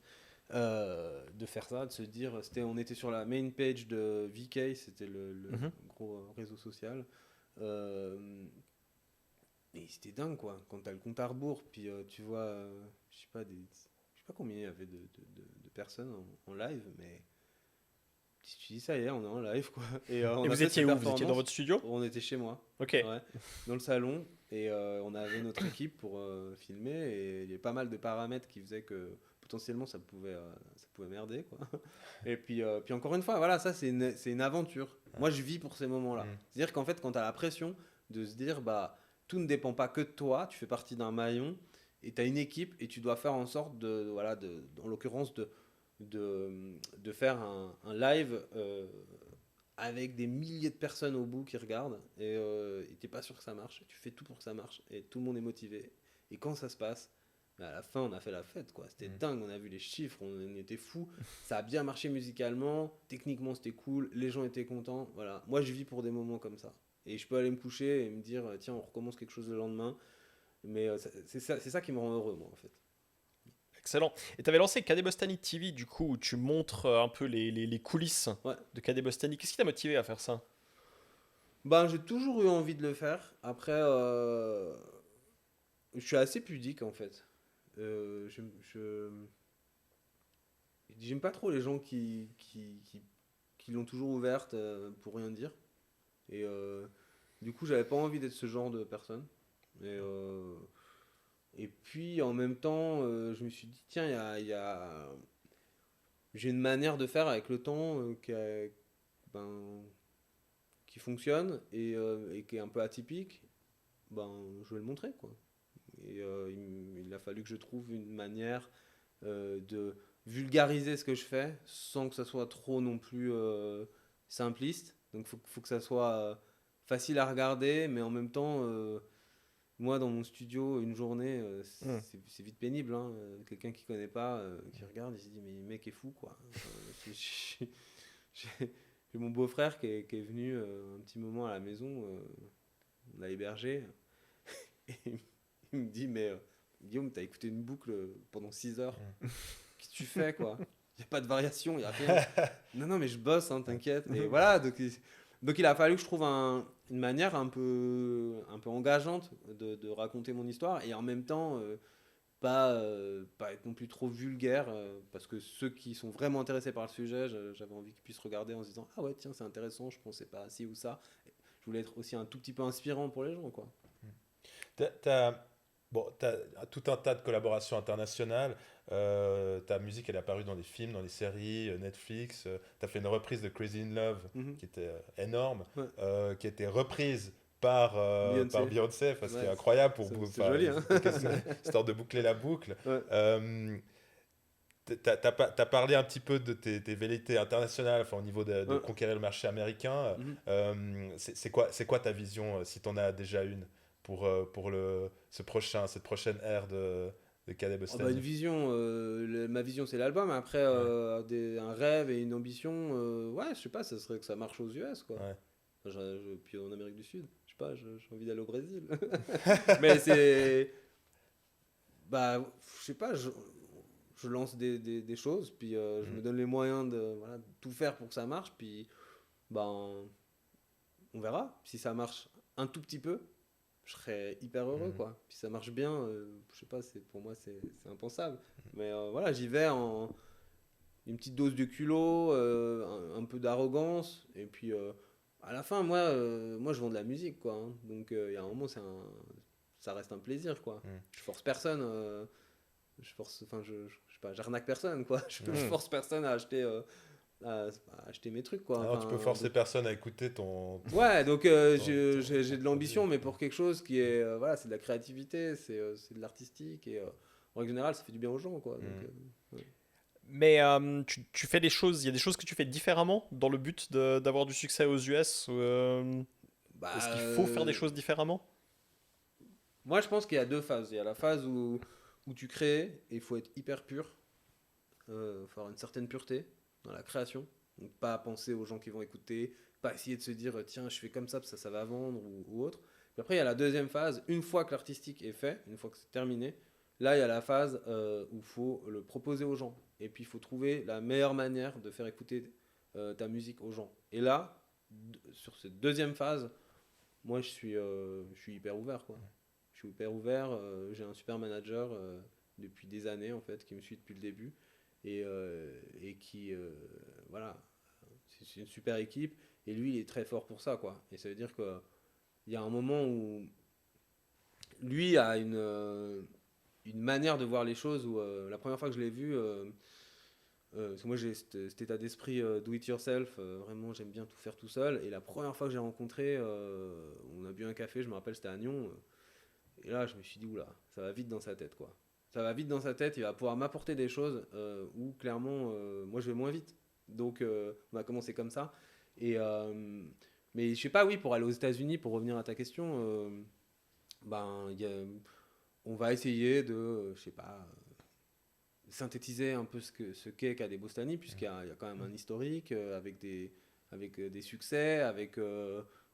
de faire ça, de se dire, on était sur la main page de VK, c'était le Mhm. gros réseau social. Et c'était dingue, quoi. Quand t'as le compte à rebours, puis tu vois, je sais pas combien il y avait de personnes en live, mais si tu dis ça, y est, on est en live, quoi. Et on Et a vous fait étiez cette où? Vous étiez dans performance. votre studio? On était chez moi. Ok. Ouais, dans le salon, et on avait notre équipe pour filmer, et il y avait pas mal de paramètres qui faisaient que potentiellement ça pouvait merder, quoi. Et puis encore une fois, voilà, ça c'est une aventure. Moi je vis pour ces moments-là. C'est-à-dire qu'en fait, quand tu as la pression de se dire, bah tout ne dépend pas que de toi, tu fais partie d'un maillon, et tu as une équipe, et tu dois faire en sorte voilà, en l'occurrence de faire un live avec des milliers de personnes au bout qui regardent, et t'es pas sûr que ça marche, tu fais tout pour que ça marche, et tout le monde est motivé, et quand ça se passe, bah, à la fin on a fait la fête, quoi. C'était dingue, on a vu les chiffres, on était fous, ça a bien marché musicalement, techniquement c'était cool, les gens étaient contents, voilà. Moi je vis pour des moments comme ça, et je peux aller me coucher et me dire tiens, on recommence quelque chose le lendemain, mais c'est ça qui me rend heureux, moi, en fait. Excellent. Et tu avais lancé KD Bostani TV, du coup, où tu montres un peu les coulisses Ouais. de KD Bostani. Qu'est-ce qui t'a motivé à faire ça? Ben, j'ai toujours eu envie de le faire. Après, je suis assez pudique, en fait. J'aime pas trop les gens qui l'ont toujours ouverte pour rien dire. Et du coup, j'avais pas envie d'être ce genre de personne. Et puis, en même temps, je me suis dit, tiens, j'ai une manière de faire avec le temps qui fonctionne, et qui est un peu atypique. Ben, je vais le montrer, quoi. Et il a fallu que je trouve une manière de vulgariser ce que je fais sans que ça soit trop non plus simpliste. Donc faut que ça soit facile à regarder, mais en même temps, moi dans mon studio, une journée, c'est vite pénible, hein. Quelqu'un qui connaît pas, qui regarde, il se dit mais le mec est fou, quoi. J'ai mon beau-frère qui est venu un petit moment à la maison, on l'a hébergé, et il me dit mais Guillaume, t'as écouté une boucle pendant 6 heures, qu'est-ce que tu fais, quoi? Il n'y a pas de variation, il n'y a rien. Non, mais je bosse, hein, t'inquiète. Et voilà, donc il a fallu que je trouve une manière un peu engageante de raconter mon histoire, et en même temps pas être non plus trop vulgaire, parce que ceux qui sont vraiment intéressés par le sujet, j'avais envie qu'ils puissent regarder en se disant ah ouais, tiens, c'est intéressant, je pensais pas ci ou ça. Je voulais être aussi un tout petit peu inspirant pour les gens, quoi. T'as tout un tas de collaborations internationales. Ta musique, elle est apparue dans des films, dans des séries, Netflix. Tu as fait une reprise de Crazy in Love qui était énorme, qui a été reprise par Beyoncé, ce qui est incroyable. C'est joli, hein. Histoire de boucler la boucle. Ouais. t'as parlé un petit peu de tes velléités internationales, enfin, au niveau de Ouais. conquérir le marché américain. Mhm. C'est quoi ta vision, si t'en as déjà une, pour cette prochaine ère de Caleb Ah bah, une Bostani? vision, ma vision c'est l'album. Après, Ouais, un rêve et une ambition, ouais, je sais pas, ça serait que ça marche aux US, quoi. ouais. Enfin, puis en Amérique du Sud, je sais pas, j'ai envie d'aller au Brésil. Mais c'est. Bah, je sais pas, je lance des choses, puis je me Mhm. donne les moyens de, voilà, de tout faire pour que ça marche, puis ben, on verra. Si ça marche un tout petit peu, je serais hyper heureux, Mhm. quoi. Puis ça marche bien, je sais pas, pour moi c'est impensable. Mais voilà, j'y vais en une petite dose de culot, un peu d'arrogance, et puis à la fin, moi je vends de la musique, quoi. Hein. Donc il y a un moment, ça reste un plaisir, quoi. Mhm. Je force personne, enfin je sais pas, j'arnaque personne, quoi. Je Ouais. force personne à acheter, à acheter mes trucs, quoi. Alors, tu peux Enfin, forcer personne à écouter ton. ouais, donc j'ai ton de produit. l'ambition, mais pour quelque chose qui est, voilà, c'est de la créativité, c'est de l'artistique, et en règle générale, ça fait du bien aux gens, quoi. Donc, ouais. Mais tu fais des choses, il y a des choses que tu fais différemment dans le but d'avoir du succès aux US. Bah, Est-ce qu'il faut faire des choses différemment? moi, je pense qu'il y a deux phases. Il y a la phase où tu crées, et il faut être hyper pur, faut avoir une certaine pureté dans la création. Donc, pas penser aux gens qui vont écouter, pas essayer de se dire, tiens, je fais comme ça, parce que ça va vendre, ou autre. Puis après, il y a la deuxième phase, une fois que l'artistique est fait, une fois que c'est terminé, là, il y a la phase où il faut le proposer aux gens. Et puis, il faut trouver la meilleure manière de faire écouter ta musique aux gens. Et là, sur cette deuxième phase, moi, je suis hyper ouvert, quoi. Je suis hyper ouvert. J'ai un super manager depuis des années, en fait, qui me suit depuis le début et qui, voilà, c'est une super équipe. Et lui, il est très fort pour ça, quoi. Et ça veut dire qu'il y a un moment où lui a une manière de voir les choses où la première fois que je l'ai vu, parce que moi j'ai cet état d'esprit do it yourself, vraiment j'aime bien tout faire tout seul. Et la première fois que j'ai rencontré, on a bu un café, je me rappelle, c'était à Nyon. Et là, je me suis dit, oula, ça va vite dans sa tête, quoi. Ça va vite dans sa tête, il va pouvoir m'apporter des choses où clairement, moi je vais moins vite. Donc on a commencé comme ça. Et, mais je sais pas, oui, pour aller aux États-Unis, pour revenir à ta question, ben, on va essayer de, je sais pas, synthétiser un peu ce qu'est Cadet Bostani, il y a quand même un historique avec des succès, avec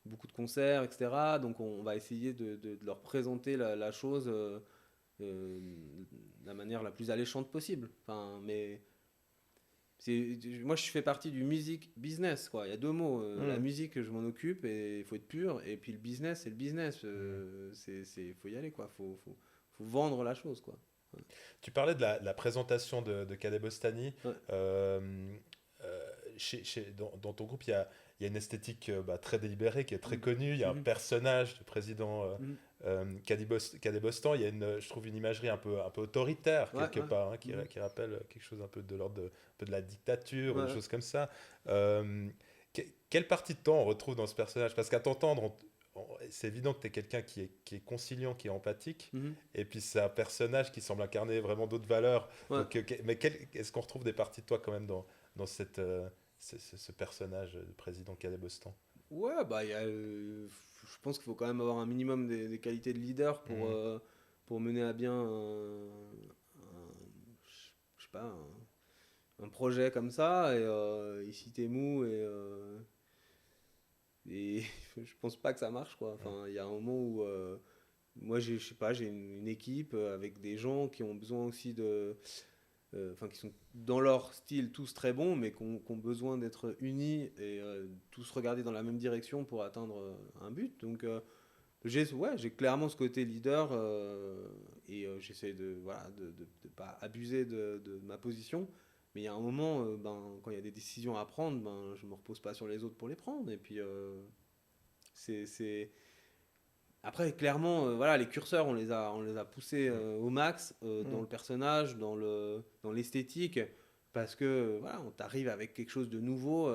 beaucoup de concerts, etc. Donc on va essayer de leur présenter la chose de la manière la plus alléchante possible. Enfin, mais moi je fais partie du music business, quoi. Il y a deux mots. La Hmm. musique, je m'en occupe et il faut être pur. Et puis le business, c'est le business. Faut y aller, quoi. Faut vendre la chose, quoi. Ouais. Tu parlais de la présentation de Caleb Bostani. Ouais. Euh, dans ton groupe, il y a une esthétique très délibérée qui est très connue. Il y a un Mhm. personnage du président Mhm. Caleb Bostan. Il y a je trouve une imagerie un peu autoritaire Ouais, quelque ouais. part, hein, Mhm. qui rappelle quelque chose un peu de l'ordre un peu de la dictature, ou des Ouais. choses comme ça. Euh, Quelle partie de temps on retrouve dans ce personnage? Parce qu'à t'entendre, c'est évident que tu es quelqu'un qui est conciliant, qui est empathique. Mhm. Et puis c'est un personnage qui semble incarner vraiment d'autres valeurs. Ouais. Donc, mais est-ce qu'on retrouve des parties de toi quand même dans ce personnage de président Calais Bostan? Ouais, bah, je pense qu'il faut quand même avoir un minimum des qualités de leader Mhm. pour mener à bien je sais pas, un projet comme ça. Et ici, t'es mou et je pense pas que ça marche, quoi. Enfin, il y a un moment où moi, je sais pas, j'ai une équipe avec des gens qui ont besoin aussi enfin qui sont dans leur style tous très bons, mais qui ont besoin d'être unis et tous regarder dans la même direction pour atteindre un but. Donc j'ai clairement ce côté leader et j'essaie de pas abuser de ma position. Mais il y a un moment, quand il y a des décisions à prendre, je me repose pas sur les autres pour les prendre. Et puis c'est après, clairement, voilà, les curseurs, on les a poussés au max dans Mm. le personnage, dans l'esthétique, parce que voilà, on t'arrive avec quelque chose de nouveau,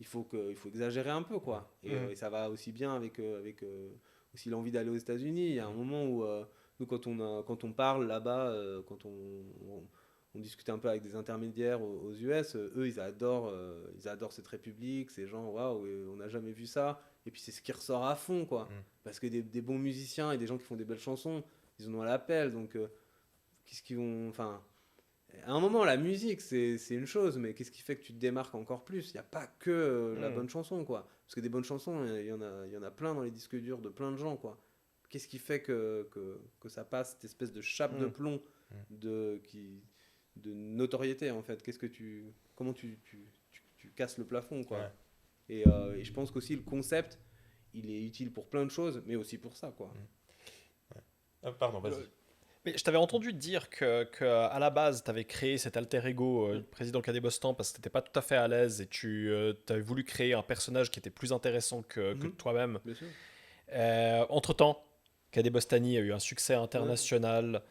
il faut exagérer un peu, quoi. Mm. Et ça va aussi bien avec aussi l'envie d'aller aux États-Unis. Il y a un moment où nous, quand on parle là-bas, quand on discutait un peu avec des intermédiaires aux US, eux ils adorent cette république, ces gens, waouh, on n'a jamais vu ça. Et puis c'est ce qui ressort à fond, quoi. Parce que des bons musiciens et des gens qui font des belles chansons, ils en ont à l'appel. Donc qu'est-ce qu'ils vont. Enfin, à un moment, la musique, c'est une chose, mais qu'est-ce qui fait que tu te démarques encore plus? Il n'y a pas que la bonne chanson, quoi. Parce que des bonnes chansons, il y en a plein dans les disques durs de plein de gens, quoi. Qu'est-ce qui fait que ça passe, cette espèce de chape de plomb de notoriété, en fait? Comment tu casses le plafond, quoi. Ouais. Et je pense qu'aussi le concept, il est utile pour plein de choses, mais aussi pour ça, quoi. Ah, pardon, vas-y. Mais je t'avais entendu dire que à la base, tu avais créé cet alter ego, président Cadet Bostan, parce que tu n'étais pas tout à fait à l'aise et tu avais voulu créer un personnage qui était plus intéressant que toi-même. Bien sûr. Entre-temps, Cadet Bostani a eu un succès international.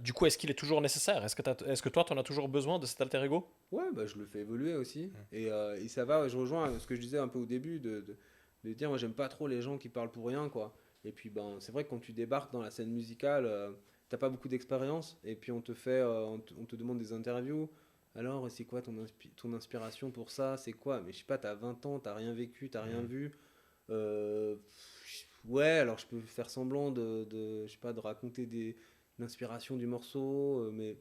Du coup, est-ce qu'il est toujours nécessaire? Est-ce que toi, tu en as toujours besoin de cet alter ego? Ouais, bah, je le fais évoluer aussi. Et ça va, je rejoins ce que je disais un peu au début, de dire, moi, j'aime pas trop les gens qui parlent pour rien, quoi. Et puis, ben, c'est vrai que quand tu débarques dans la scène musicale, t'as pas beaucoup d'expérience. Et puis, on te demande des interviews. Alors, c'est quoi ton inspiration pour ça? C'est quoi? Mais je sais pas, t'as 20 ans, t'as rien vécu, t'as rien vu. Ouais, alors je peux faire semblant je sais pas, de raconter l'inspiration du morceau, mais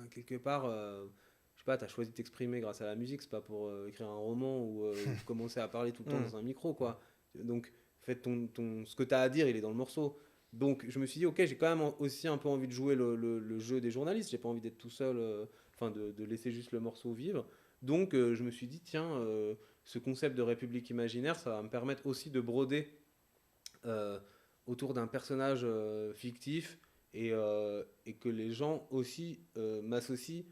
quelque part, je sais pas, t'as choisi de t'exprimer grâce à la musique, c'est pas pour écrire un roman ou commencer à parler tout le temps dans un micro, quoi. Donc, en fait, ce que t'as à dire, il est dans le morceau. Donc, je me suis dit, ok, j'ai quand même aussi un peu envie de jouer le jeu des journalistes, j'ai pas envie d'être tout seul, enfin, de laisser juste le morceau vivre. Donc, je me suis dit, tiens, ce concept de république imaginaire, ça va me permettre aussi de broder euh, autour d'un personnage fictif et que les gens aussi m'associent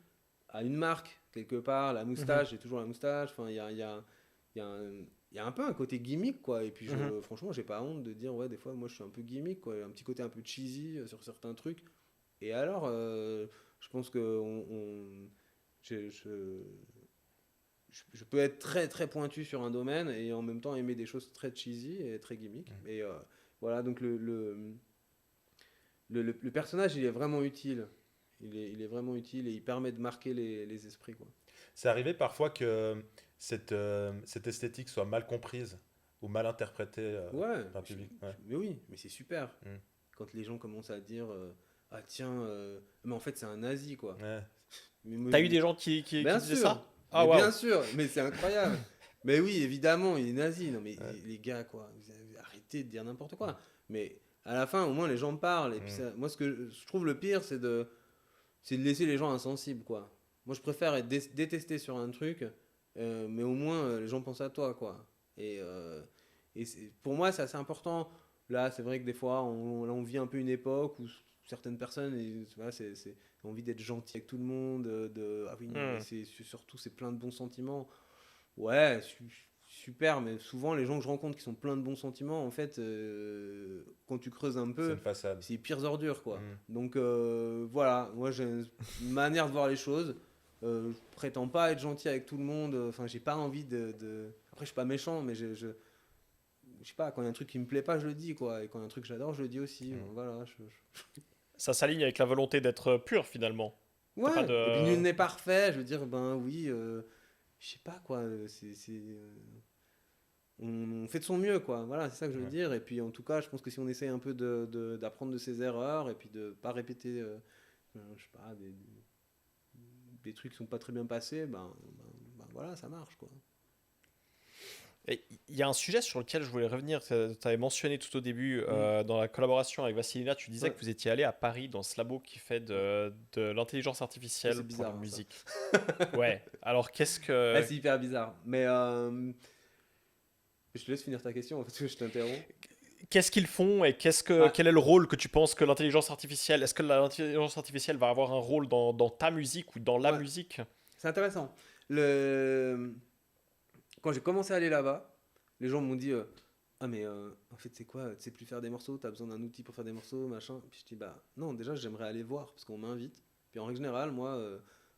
à une marque quelque part. La moustache, j'ai toujours la moustache. Enfin, il y a un peu un côté gimmick, quoi. Et puis franchement, j'ai pas honte de dire, ouais, des fois moi je suis un peu gimmick, quoi. Un petit côté un peu cheesy sur certains trucs. Et alors je pense que je peux être très très pointu sur un domaine et en même temps aimer des choses très cheesy et très gimmick. Et voilà, donc le personnage, il est vraiment utile. Il est vraiment utile et il permet de marquer les esprits, quoi. C'est arrivé parfois que cette esthétique soit mal comprise ou mal interprétée Ouais, par le public. Ouais. mais oui, mais c'est super. Mm. Quand les gens commencent à dire ah tiens, mais en fait c'est un nazi, quoi. Ouais. Mais moi, T'as eu des gens qui bien disaient sûr, ça? Ah, mais waouh. bien sûr, mais c'est incroyable. Mais oui, évidemment, il est nazi. Non, mais les gars, quoi, arrêtez de dire n'importe quoi. Mais à la fin, au moins, les gens parlent. Et puis, moi, ce que je trouve le pire, c'est de laisser les gens insensibles, quoi. Moi, je préfère être détesté sur un truc, mais au moins, les gens pensent à toi, quoi. Et pour moi, c'est assez important. Là, c'est vrai que des fois, on vit un peu une époque où certaines personnes, voilà, ont envie d'être gentil avec tout le monde, ah oui, non, mais surtout, c'est plein de bons sentiments. Ouais, super, mais souvent, les gens que je rencontre qui sont pleins de bons sentiments, en fait, quand tu creuses un C'est peu, une façade. c'est les pires ordures, quoi. Donc, voilà, moi, j'ai une manière de voir les choses. Je prétends pas être gentil avec tout le monde. Enfin, j'ai pas envie Après, je suis pas méchant, mais je sais pas, quand il y a un truc qui me plaît pas, je le dis, quoi. Et quand il y a un truc que j'adore, je le dis aussi. Voilà. Ça s'aligne avec la volonté d'être pur finalement. Ouais, pas de- et puis nul n'est parfait. Je veux dire, ben oui, je sais pas, quoi. On fait de son mieux, quoi. Voilà, c'est ça que je veux dire. Et puis, en tout cas, je pense que si on essaye un peu d'apprendre de ses erreurs et puis de pas répéter, je sais pas, des trucs qui sont pas très bien passés, ben voilà, ça marche, quoi. Et il y a un sujet sur lequel je voulais revenir. Tu avais mentionné tout au début, dans la collaboration avec Vassilina, tu disais que vous étiez allé à Paris dans ce labo qui fait de l'intelligence artificielle C'est bizarre, pour la ça. musique. Ouais, alors qu'est-ce que. Ouais, c'est hyper bizarre. Mais je te laisse finir ta question parce que je t'interromps. Qu'est-ce qu'ils font et quel est le rôle que tu penses que l'intelligence artificielle. Est-ce que l'intelligence artificielle va avoir un rôle dans ta musique ou dans la musique? C'est intéressant. Quand j'ai commencé à aller là-bas, les gens m'ont dit ah, mais en fait, c'est quoi? Tu sais plus faire des morceaux, tu as besoin d'un outil pour faire des morceaux, machin. Puis je dis bah non, déjà, j'aimerais aller voir parce qu'on m'invite. Puis en règle générale, moi,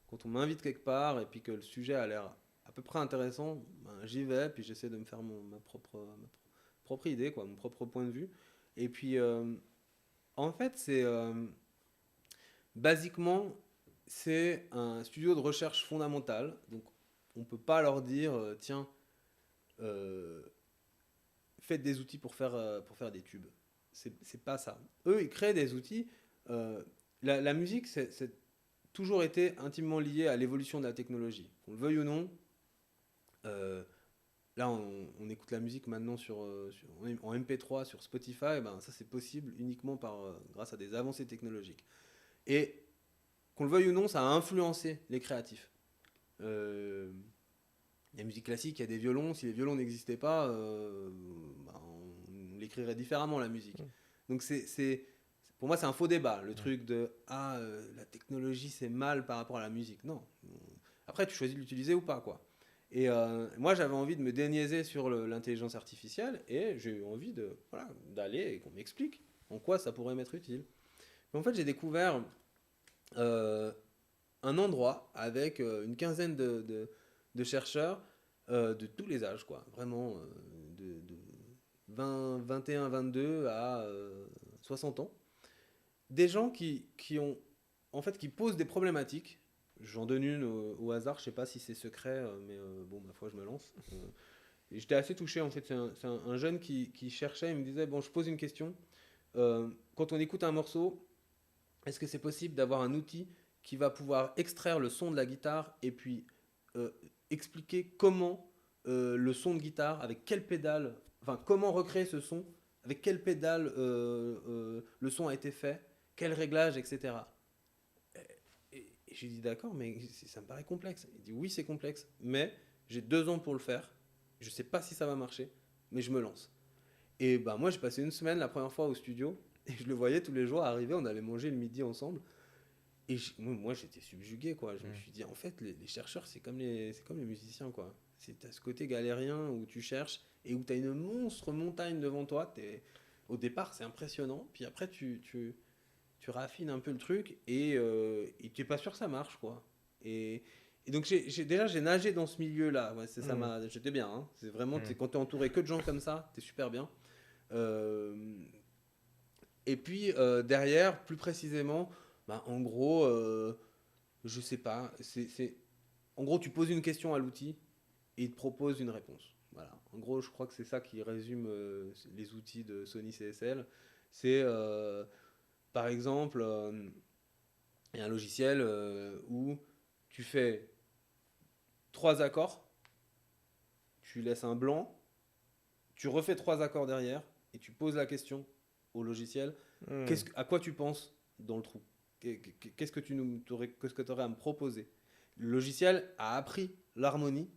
quand on m'invite quelque part et puis que le sujet a l'air à peu près intéressant, ben, j'y vais, puis j'essaie de me faire ma propre idée, quoi, mon propre point de vue. Et puis, en fait, c'est basiquement c'est un studio de recherche fondamentale. Donc, on peut pas leur dire, tiens, faites des outils pour faire des tubes. C'est pas ça. Eux, ils créent des outils. La musique, c'est toujours été intimement lié à l'évolution de la technologie. Qu'on le veuille ou non, là, on écoute la musique maintenant en MP3 sur Spotify. Ben, ça, c'est possible uniquement grâce à des avancées technologiques. Et qu'on le veuille ou non, ça a influencé les créatifs. La musique classique, il y a des violons. Si les violons n'existaient pas, ben, on l'écrirait différemment, la musique. Donc, pour moi, c'est un faux débat, le truc de la technologie, c'est mal par rapport à la musique. Non. Après, tu choisis de l'utiliser ou pas, quoi. Et moi, j'avais envie de me déniaiser sur l'intelligence artificielle et j'ai eu envie d'aller et qu'on m'explique en quoi ça pourrait m'être utile. Mais en fait, j'ai découvert un endroit avec une quinzaine de chercheurs de tous les âges, quoi. Vraiment de 21, 22 à 60 ans. Des gens qui posent des problématiques. J'en donne une au hasard, je sais pas si c'est secret, mais bon, ma foi, je me lance. Et j'étais assez touché, en fait. C'est un jeune qui cherchait, il me disait, bon, je pose une question. Quand on écoute un morceau, est-ce que c'est possible d'avoir un outil qui va pouvoir extraire le son de la guitare et puis expliquer comment le son de guitare, avec quelle pédale, enfin, comment recréer ce son, avec quelle pédale le son a été fait, quel réglage, etc. Et j'ai dit d'accord, mais ça me paraît complexe. Il dit oui, c'est complexe, mais j'ai 2 ans pour le faire. Je sais pas si ça va marcher, mais je me lance. Et ben moi, j'ai passé une semaine la première fois au studio et je le voyais tous les jours arriver. On allait manger le midi ensemble. Et moi, j'étais subjugué, quoi. Je me suis dit, en fait, les chercheurs, c'est comme les musiciens, quoi. C'est à ce côté galérien où tu cherches et où tu as une monstre montagne devant toi. Au départ, c'est impressionnant. Puis après, tu raffines un peu le truc et tu n'es pas sûr que ça marche, quoi. Et donc, j'ai nagé dans ce milieu-là. Ouais, j'étais bien. Hein. C'est vraiment, quand tu es entouré que de gens comme ça, tu es super bien. Et puis, derrière, plus précisément, en gros, je sais pas. En gros, tu poses une question à l'outil et il te propose une réponse. Voilà. En gros, je crois que c'est ça qui résume les outils de Sony CSL. C'est, par exemple, il y a un logiciel où tu fais 3 accords, tu laisses un blanc, tu refais 3 accords derrière et tu poses la question au logiciel. À quoi tu penses dans le trou ? Qu'est-ce que tu aurais à me proposer ? Le logiciel a appris l'harmonie,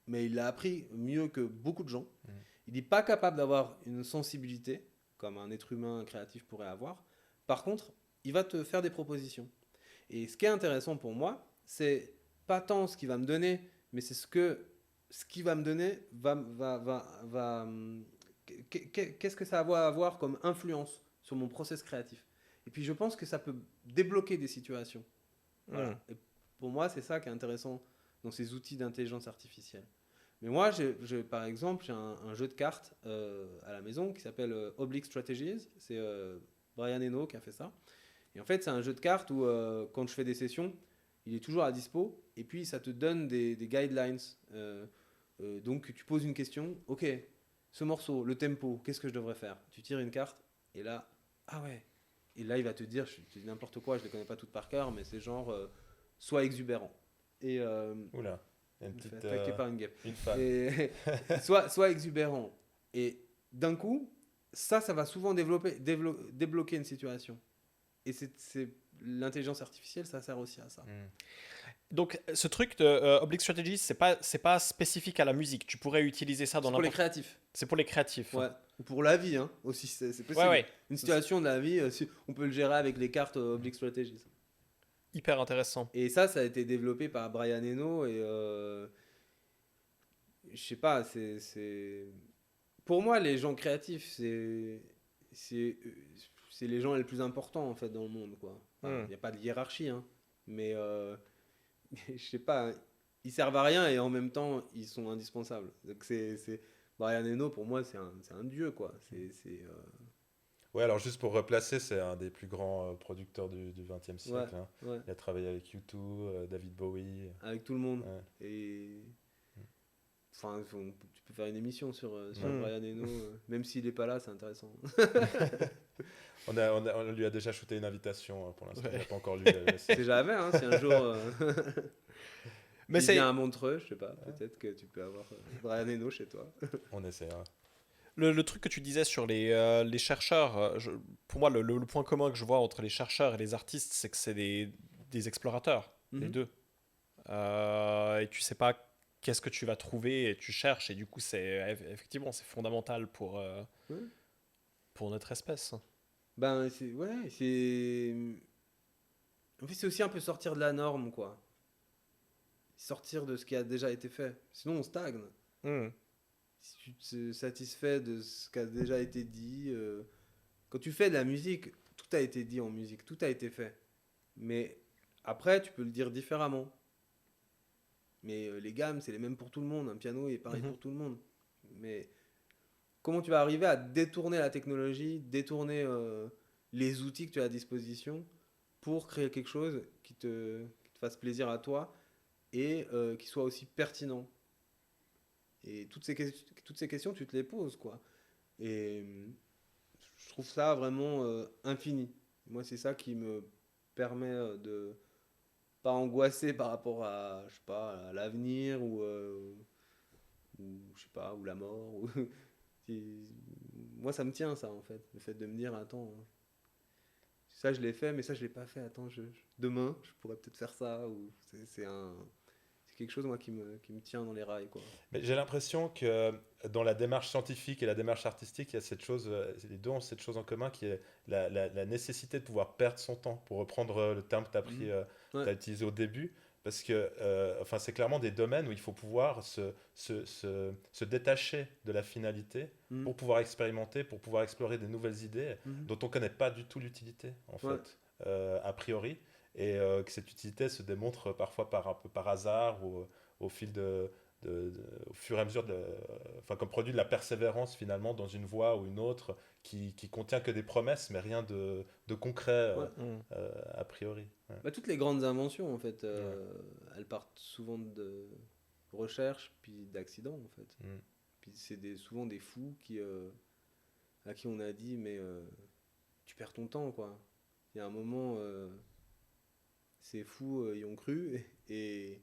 mais il l'a appris mieux que beaucoup de gens. Il n'est pas capable d'avoir une sensibilité, comme un être humain créatif pourrait avoir. Par contre, il va te faire des propositions. Et ce qui est intéressant pour moi, c'est pas tant ce qu'il va me donner, mais c'est ce qu'il va me donner qu'est-ce que ça va avoir comme influence sur mon process créatif. Et puis je pense que ça peut débloquer des situations. Voilà. Et pour moi, c'est ça qui est intéressant dans ces outils d'intelligence artificielle. Mais moi, par exemple, j'ai un jeu de cartes à la maison qui s'appelle Oblique Strategies. C'est Brian Eno qui a fait ça. Et en fait, c'est un jeu de cartes où quand je fais des sessions, il est toujours à dispo. Et puis, ça te donne des guidelines. Donc, tu poses une question. Ok, ce morceau, le tempo, qu'est-ce que je devrais faire ? Tu tires une carte et là, ah ouais. Et là, il va te dire, je dis n'importe quoi, je ne les connais pas toutes par cœur, mais c'est genre, sois exubérant. Et, Oula, une petite... attaqué par une guêpe. Une fan. Et, sois exubérant. Et d'un coup, ça va souvent débloquer une situation. Et l'intelligence artificielle, ça sert aussi à ça. Donc, ce truc de Oblique Strategies, c'est pas spécifique à la musique. Tu pourrais utiliser ça dans pour les créatifs. C'est pour les créatifs. Ouais. Ou pour la vie, hein, aussi, c'est possible. Ouais. Une situation de la vie, on peut le gérer avec les cartes Oblique Strategies. Hyper intéressant. Et ça a été développé par Brian Eno. Et je sais pas, pour moi, les gens créatifs, c'est les gens les plus importants, en fait, dans le monde, quoi. Il n'y a pas de hiérarchie, hein. Mais je sais pas, ils servent à rien et en même temps ils sont indispensables. Donc Brian Eno, pour moi, c'est un dieu, quoi. Ouais, alors juste pour replacer, c'est un des plus grands producteurs du XXe siècle. Hein. Ouais, Il a travaillé avec U2, David Bowie. avec tout le monde. Ouais. Et. Enfin, tu peux faire une émission sur Mm. Brian Eno, même s'il est pas là, c'est intéressant. On lui a déjà shooté une invitation pour l'instant. Ouais. Il n'a pas encore lu le message. C'est jamais, hein, si un jour Mais il c'est vient à Montreux, je sais pas, peut-être que tu peux avoir Brian Eno chez toi. On essaiera. le truc que tu disais sur les chercheurs. Pour moi, le point commun que je vois entre les chercheurs et les artistes, c'est que c'est des explorateurs, les Mhm. deux. Et tu sais pas qu'est-ce que tu vas trouver et tu cherches. Et du coup, effectivement, c'est fondamental Ouais. pour notre espèce. Ben, c'est. En fait, c'est aussi un peu sortir de la norme, quoi. Sortir de ce qui a déjà été fait. Sinon, on stagne. Hmm. Si tu te satisfais de ce qui a déjà été dit. Quand tu fais de la musique, tout a été dit en musique, tout a été fait. Mais après, tu peux le dire différemment. Mais les gammes, c'est les mêmes pour tout le monde. Un piano est pareil Mhm. pour tout le monde. Mais comment tu vas arriver à détourner la technologie, détourner les outils que tu as à disposition pour créer quelque chose qui te fasse plaisir à toi et qui soit aussi pertinent. Et toutes ces questions, tu te les poses, quoi. Et je trouve ça vraiment infini. Moi, c'est ça qui me permet de pas angoisser par rapport à, je sais pas, à l'avenir ou je sais pas, ou la mort. Moi, ça me tient, ça, en fait. Le fait de me dire, attends, ça, je l'ai fait, mais ça, je l'ai pas fait. Attends, demain, je pourrais peut-être faire ça. Ou c'est quelque chose, moi, qui me tient dans les rails, quoi. Mais j'ai l'impression que dans la démarche scientifique et la démarche artistique, il y a cette chose, les deux ont cette chose en commun qui est la nécessité de pouvoir perdre son temps, pour reprendre le terme que tu as pris, Ouais. t'as utilisé au début. Parce que enfin, c'est clairement des domaines où il faut pouvoir se détacher de la finalité Mhm. pour pouvoir expérimenter, pour pouvoir explorer des nouvelles idées Mhm. dont on ne connaît pas du tout l'utilité, en Ouais. fait, a priori. Et que cette utilité se démontre parfois un peu par hasard ou au fil au fur et à mesure, enfin, comme produit de la persévérance finalement dans une voie ou une autre qui contient que des promesses, mais rien de concret Ouais. Hmm. a priori. Ouais. Bah, toutes les grandes inventions, en fait, elles partent souvent de recherche, puis d'accidents, en fait. Mm. Puis c'est souvent des fous à qui on a dit, mais tu perds ton temps, quoi. Il y a un moment, ces fous y ont cru, et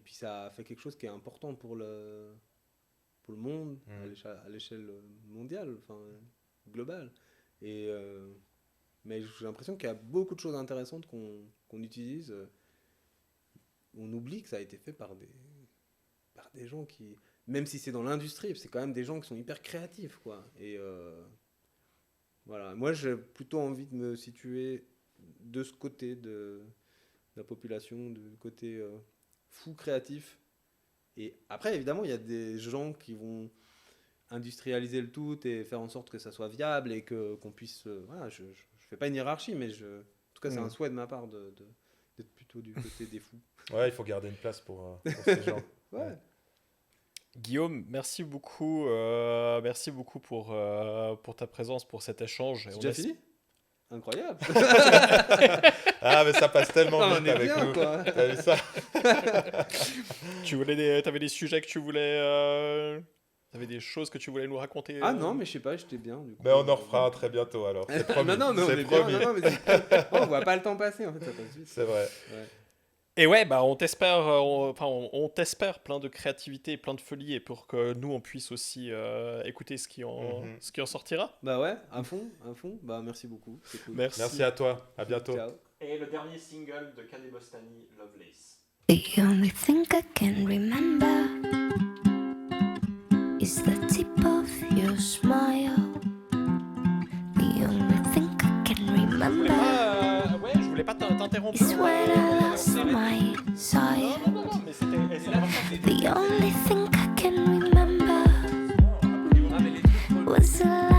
puis ça a fait quelque chose qui est important pour le monde, à l'échelle mondiale, enfin, globale. Et... mais j'ai l'impression qu'il y a beaucoup de choses intéressantes qu'on utilise. On oublie que ça a été fait par des gens qui, même si c'est dans l'industrie, c'est quand même des gens qui sont hyper créatifs, quoi. Et voilà, moi j'ai plutôt envie de me situer de ce côté de la population, du côté fou créatif. Et après, évidemment, il y a des gens qui vont industrialiser le tout et faire en sorte que ça soit viable et qu'on puisse... voilà, je fais pas une hiérarchie, mais en tout cas, c'est un souhait de ma part d'être plutôt du côté des fous. Ouais, il faut garder une place pour ces gens. Ouais. Guillaume, merci beaucoup pour ta présence, pour cet échange. Et C'est on déjà es- fini? Incroyable. Ah, mais ça passe tellement On vite est avec bien, nous. quoi. T'as vu ça? T'avais des sujets que tu voulais, t'avais des choses que tu voulais nous raconter. Ah non, mais je sais pas, j'étais bien. Du coup. Mais on en refera un très bientôt alors. C'est promis. non, mais on c'est est bien. promis. Non, mais on voit pas le temps passer, en fait, ça passe vite. C'est vrai. Ouais. Et ouais, bah on t'espère, on t'espère plein de créativité et plein de folie, et pour que nous on puisse aussi écouter ce qui en sortira. Bah ouais, à fond. Bah merci beaucoup, c'est cool. Merci à toi. À bientôt. Ciao. Et le dernier single de Kade Bostani, Lovelace. The only thing I can remember is the tip of your smile. The only thing I can remember Je voulais pas t'interrompre. is when I lost my sight. Non, mais c'était The only thing I can remember was a